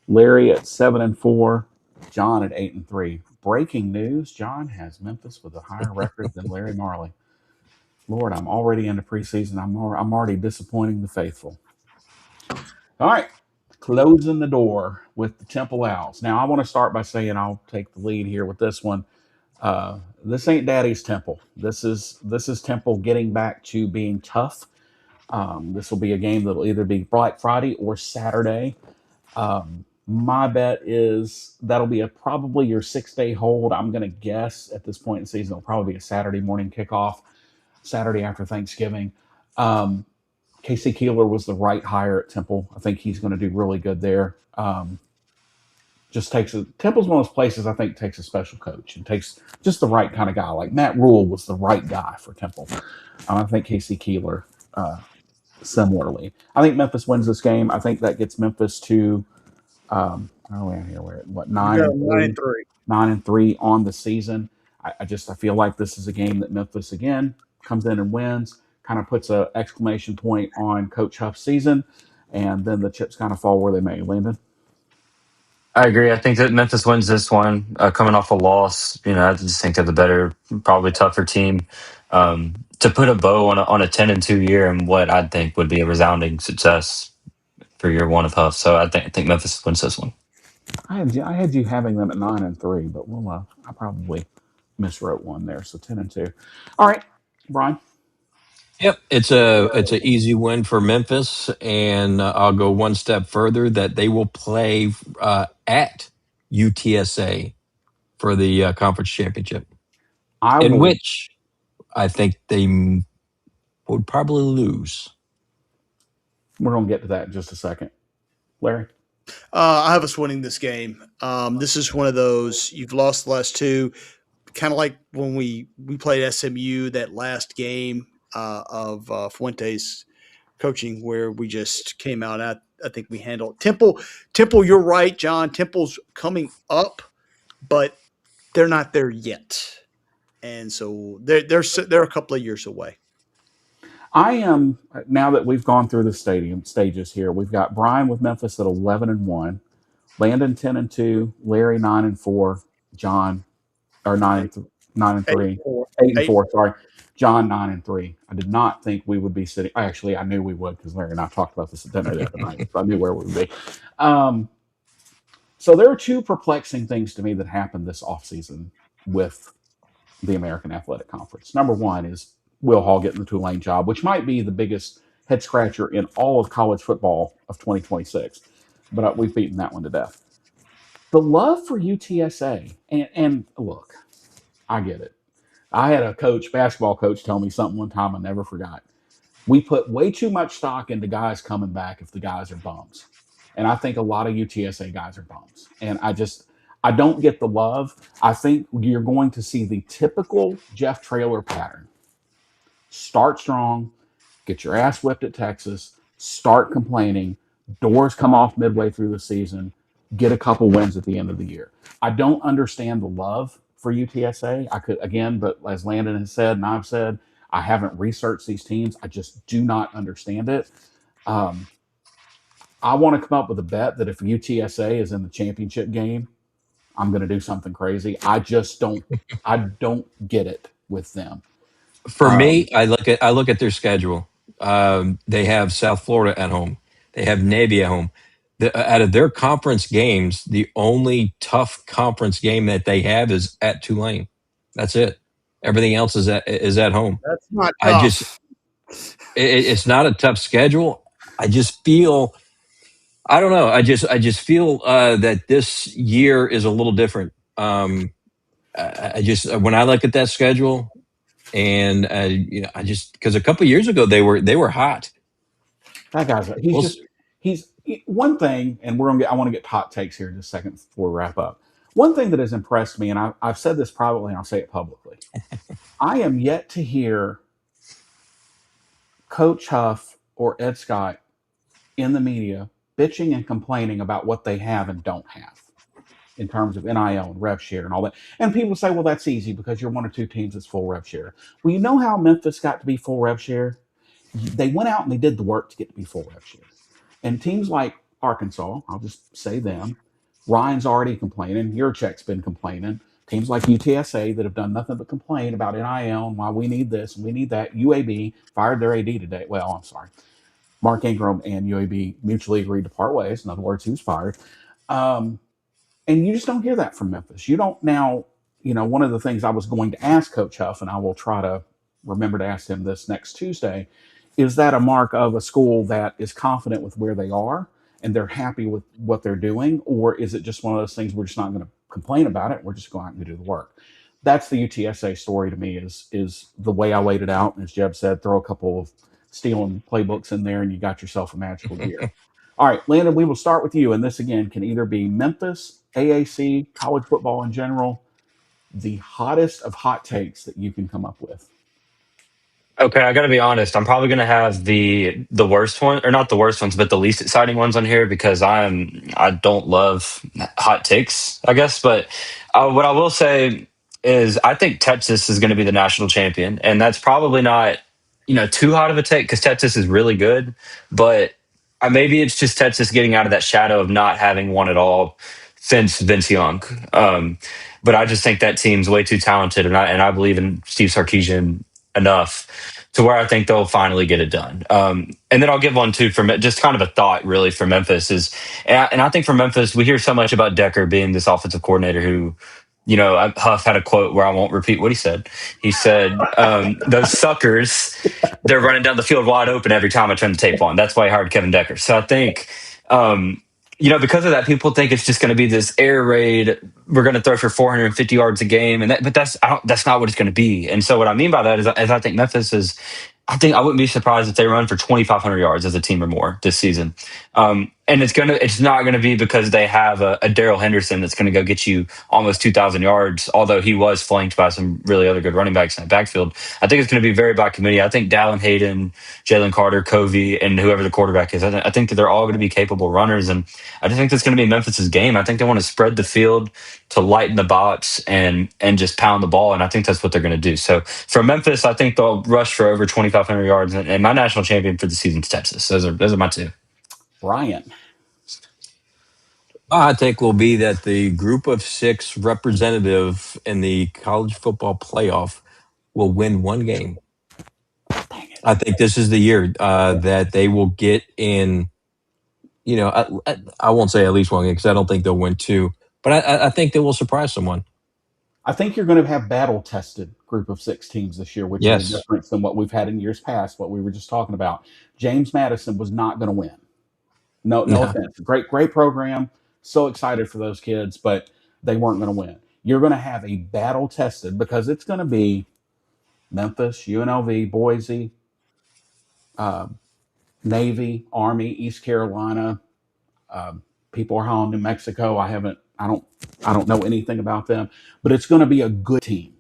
Larry at 7-4, John at 8-3. Breaking news: John has Memphis with a higher record than Larry Marley. Lord, I'm already into preseason. I'm already disappointing the faithful. All right, closing the door with the Temple Owls. Now, I want to start by saying I'll take the lead here with this one. This ain't Daddy's Temple. This is Temple getting back to being tough. This will be a game that'll either be Black Friday or Saturday. My bet is that'll be probably your 6 day hold. I'm going to guess at this point in the season it'll probably be a Saturday morning kickoff, Saturday after Thanksgiving. Um, Casey Keeler was the right hire at Temple. I think he's going to do really good there. Just takes Temple's one of those places I think takes a special coach and takes just the right kind of guy. Like Matt Rule was the right guy for Temple. I think Casey Keeler similarly. I think Memphis wins this game. I think that gets Memphis to where are we at here? We're at what You nine got and 9 three, and 3. 9-3 on the season. I feel like this is a game that Memphis again comes in and wins. Kind of puts a exclamation point on Coach Huff's season, and then the chips kind of fall where they may. Landon. I agree. I think that Memphis wins this one, coming off a loss. I just think they're the better, probably tougher team. To put a bow on a 10-2 year and what I think would be a resounding success for year one of Huff. So I think Memphis wins this one. I had you having them at 9-3, but I probably miswrote one there. So 10-2. All right, Brian. Yep, it's a easy win for Memphis, and I'll go one step further that they will play at UTSA for the conference championship, I in will. which I think they would probably lose. We're gonna get to that in just a second, Larry. I have us winning this game. This is one of those you've lost the last two, kind of like when we played SMU that last game of Fuentes coaching, where we just came out at. I think we handled Temple. Temple, you're right, John. Temple's coming up, but they're not there yet, and so they're a couple of years away. I am now that we've gone through the stadium stages here. We've got Brian with Memphis at 11-1, Landon 10-2, Larry 9-4, John or Eight, 9-3, 8-4, eight and eight. four. Sorry, John 9-3. I did not think we would be sitting. Actually, I knew we would because Larry and I talked about this at dinner the other night, so I knew where we would be. Um, so there are two perplexing things to me that happened this offseason with the American Athletic Conference. Number one is Will Hall getting the Tulane job, which might be the biggest head scratcher in all of college football of 2026. But we've beaten that one to death. The love for UTSA, and look, I get it. I had a basketball coach, tell me something one time I never forgot. We put way too much stock into guys coming back if the guys are bums. And I think a lot of UTSA guys are bums. And I don't get the love. I think you're going to see the typical Jeff Traylor pattern. Start strong, get your ass whipped at Texas, start complaining, doors come off midway through the season, get a couple wins at the end of the year. I don't understand the love for UTSA. I could again, but as Landon has said and I've said, I haven't researched these teams. I just do not understand it. Um, I want to come up with a bet that if UTSA is in the championship game, I'm going to do something crazy. I just don't. I don't get it with them. For Um, me, I look at their schedule. They have South Florida at home. They have Navy at home. Out of their conference games, the only tough conference game that they have is at Tulane. That's it. Everything else is at home. That's not I just tough. it's not a tough schedule. I just feel I don't know. I just feel that this year is a little different. I just when I look at that schedule, and I just because a couple years ago they were hot. that guy's he's Well, just he's one thing, and we're gonna get. I want to get hot takes here in just a second before we wrap up. One thing that has impressed me, and I've said this privately, and I'll say it publicly. I am yet to hear Coach Huff or Ed Scott in the media bitching and complaining about what they have and don't have. in terms of NIL and rev share and all that. And people say, well, that's easy because you're one or two teams that's full rev share. Well, you know how Memphis got to be full rev share? They went out and they did the work to get to be full rev share. And teams like Arkansas, I'll just say them, Ryan's already complaining, Yurchek's been complaining. Teams like UTSA that have done nothing but complain about NIL and why we need this and we need that. UAB fired their AD today. Well, I'm sorry. Mark Ingram and UAB mutually agreed to part ways. In other words, he was fired. Um, and you just don't hear that from Memphis. You don't now, one of the things I was going to ask Coach Huff, and I will try to remember to ask him this next Tuesday, is that a mark of a school that is confident with where they are and they're happy with what they're doing? Or is it just one of those things we're just not going to complain about it? We're just going to do the work. That's the UTSA story to me is the way I laid it out. And as Jeb said, throw a couple of stealing playbooks in there and you got yourself a magical year. All right, Landon, we will start with you. And this, again, can either be Memphis, AAC, college football in general, the hottest of hot takes that you can come up with. Okay, I got to be honest. I'm probably going to have the worst one, or not the worst ones, but the least exciting ones on here because I don't love hot takes, I guess. But what I will say is I think Texas is going to be the national champion, and that's probably not too hot of a take because Texas is really good, but maybe it's just Texas getting out of that shadow of not having won at all since Vince Young. But I just think that team's way too talented, and I believe in Steve Sarkisian enough to where I think they'll finally get it done. And then I'll give one too from just kind of a thought really for Memphis is, and I think for Memphis, we hear so much about Decker being this offensive coordinator who, Huff had a quote where I won't repeat what he said. He said, those suckers, they're running down the field wide open every time I turn the tape on. That's why I hired Kevin Decker. So I think, because of that, people think it's just going to be this air raid. We're going to throw for 450 yards a game, but that's not what it's going to be. And so what I mean by that is I think Memphis is. I wouldn't be surprised if they run for 2,500 yards as a team or more this season. And it's not gonna be because they have a Daryl Henderson that's gonna go get you almost 2,000 yards. Although he was flanked by some really other good running backs in that backfield, I think it's gonna be very by committee. I think Dallin Hayden, Jalen Carter, Covey, and whoever the quarterback is, I think that they're all gonna be capable runners, and I just think that's gonna be Memphis's game. I think they want to spread the field to lighten the box and just pound the ball, and I think that's what they're gonna do. So for Memphis, I think they'll rush for over 2,500 yards, and my national champion for the season is Texas. Those are my two. Brian. I think will be that the group of six representative in the college football playoff will win one game. I think this is the year that they will get in. I won't say at least one game because I don't think they'll win two, but I think they will surprise someone. I think you're going to have battle tested group of six teams this year, which is a Yes. difference than what we've had in years past, what we were just talking about. James Madison was not going to win. No No. offense. Great program. So excited for those kids, but they weren't going to win. You're going to have a battle tested because it's going to be Memphis, UNLV, Boise, uh, Navy, Army, East Carolina. People are hauling New Mexico. I don't know anything about them, but it's going to be a good team.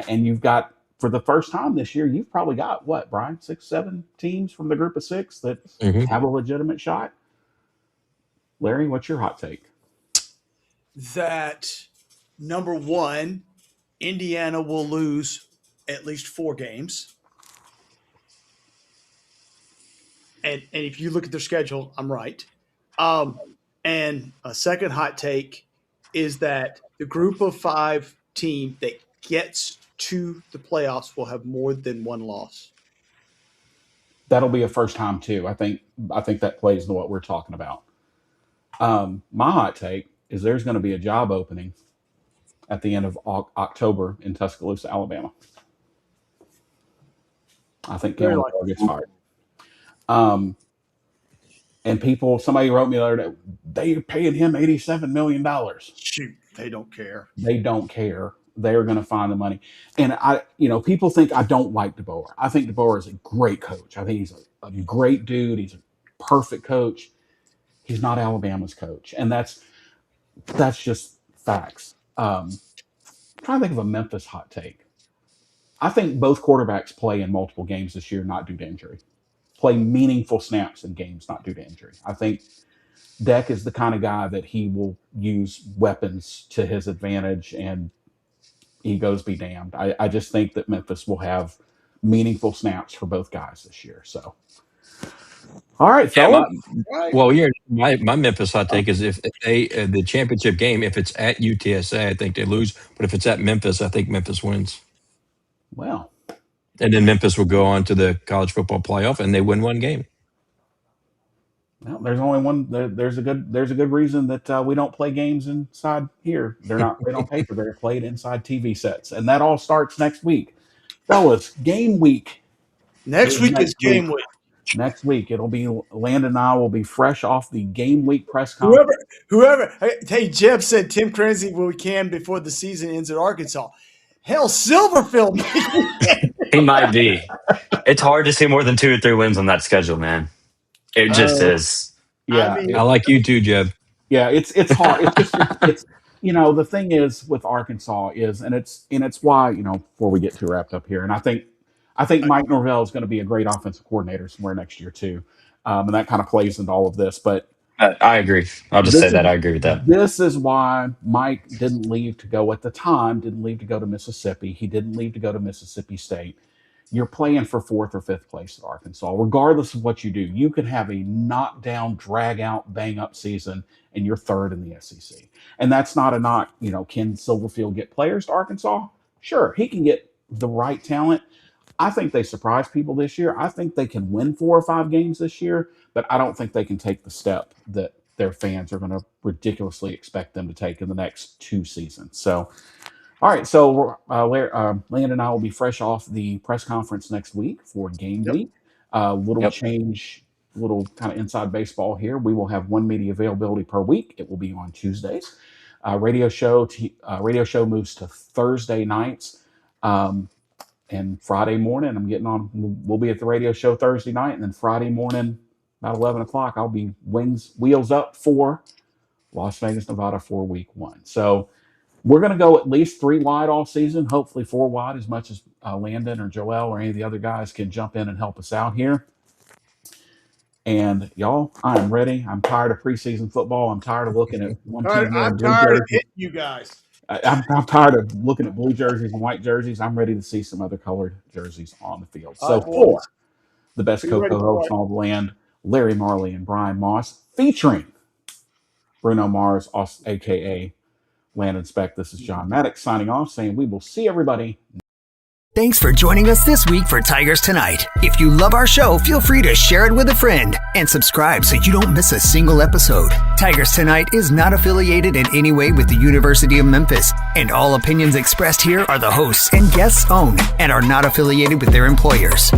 And you've got, for the first time this year, you've probably got what, Brian, 6, 7 teams from the group of six that Hmm. have a legitimate shot. Larry, what's your hot take? That number one, Indiana will lose at least 4 games. And if you look at their schedule, I'm right. And a second hot take is that the group of 5 team that gets to the playoffs will have more than one loss. That'll be a first time too. I think that plays into what we're talking about. My hot take is there's going to be a job opening at the end of October in Tuscaloosa, Alabama. I think Very Kellen likely. gets fired. Um, and somebody wrote me the other day, they're paying him $87 million. Shoot, they don't care. They don't care. They're going to find the money. And people think I don't like DeBoer. I think DeBoer is a great coach. I think he's a great dude. He's a perfect coach. He's not Alabama's coach, and that's just facts. I'm trying to think of a Memphis hot take. I think both quarterbacks play in multiple games this year, not due to injury. Play meaningful snaps in games, not due to injury. I think Deck is the kind of guy that he will use weapons to his advantage, and egos be damned. I just think that Memphis will have meaningful snaps for both guys this year. So, all right, Yeah, fellas. Right. Well, my Memphis hot take is if they the championship game, if it's at UTSA, I think they lose. But if it's at Memphis, I think Memphis wins, Well, and then Memphis will go on to the college football playoff, and they win one game. well, there's only one. There's a good reason that we don't play games inside here. They're not played on paper. They're played inside TV sets, and that all starts next week, fellas. Game week Next is week is next week. game week. Next week, it'll be Landon and I will be fresh off the game week press conference. Whoever. Hey, Jeff said Tim Crenzy will we can before the season ends at Arkansas. Hell, Silverfield. He might be. It's hard to see more than 2 or 3 wins on that schedule, man. It just is. Yeah, I mean, I like you too, Jeb. yeah, it's hard. It's the thing is with Arkansas is and it's why before we get too wrapped up here, and I think Mike Norvell is going to be a great offensive coordinator somewhere next year too, and that kind of plays into all of this. But I agree. I'll just say this is that. I agree with that. this is why Mike didn't leave to go at the time. Didn't leave to go to Mississippi. He didn't leave to go to Mississippi State. You're playing for 4th or 5th place at Arkansas, regardless of what you do. You could have a knockdown, drag out, bang up season, and you're 3rd in the SEC. And that's not a knock. Can Silverfield get players to Arkansas? Sure, he can get the right talent. I think they surprise people this year. I think they can win 4 or 5 games this year, but I don't think they can take the step that their fans are going to ridiculously expect them to take in the next 2 seasons. So, all right, so Landon and I will be fresh off the press conference next week for game week. Little Yep. change, little kind of inside baseball here. We will have 1 media availability per week. It will be on Tuesdays. Radio show moves to Thursday nights, and Friday morning. I'm getting on. We'll be at the radio show Thursday night, and then Friday morning about 11 o'clock, I'll be wheels up for Las Vegas, Nevada for week 1. So. We're going to go at least 3 wide all season, hopefully 4 wide, as much as Landon or Joel or any of the other guys can jump in and help us out here. And y'all, I'm ready. I'm tired of preseason football. I'm tired of looking at one team. I'm tired of hitting you guys. I'm tired of looking at blue jerseys and white jerseys. I'm ready to see some other colored jerseys on the field. So for the best co-hosts in all the land, Larry Marley and Brian Moss, featuring Bruno Mars, a.k.a. Landon Speck. This is John Maddox signing off, saying we will see everybody. Thanks for joining us this week for Tigers Tonight. If you love our show, feel free to share it with a friend and subscribe so you don't miss a single episode. Tigers Tonight is not affiliated in any way with the University of Memphis, and all opinions expressed here are the hosts' and guests' own and are not affiliated with their employers.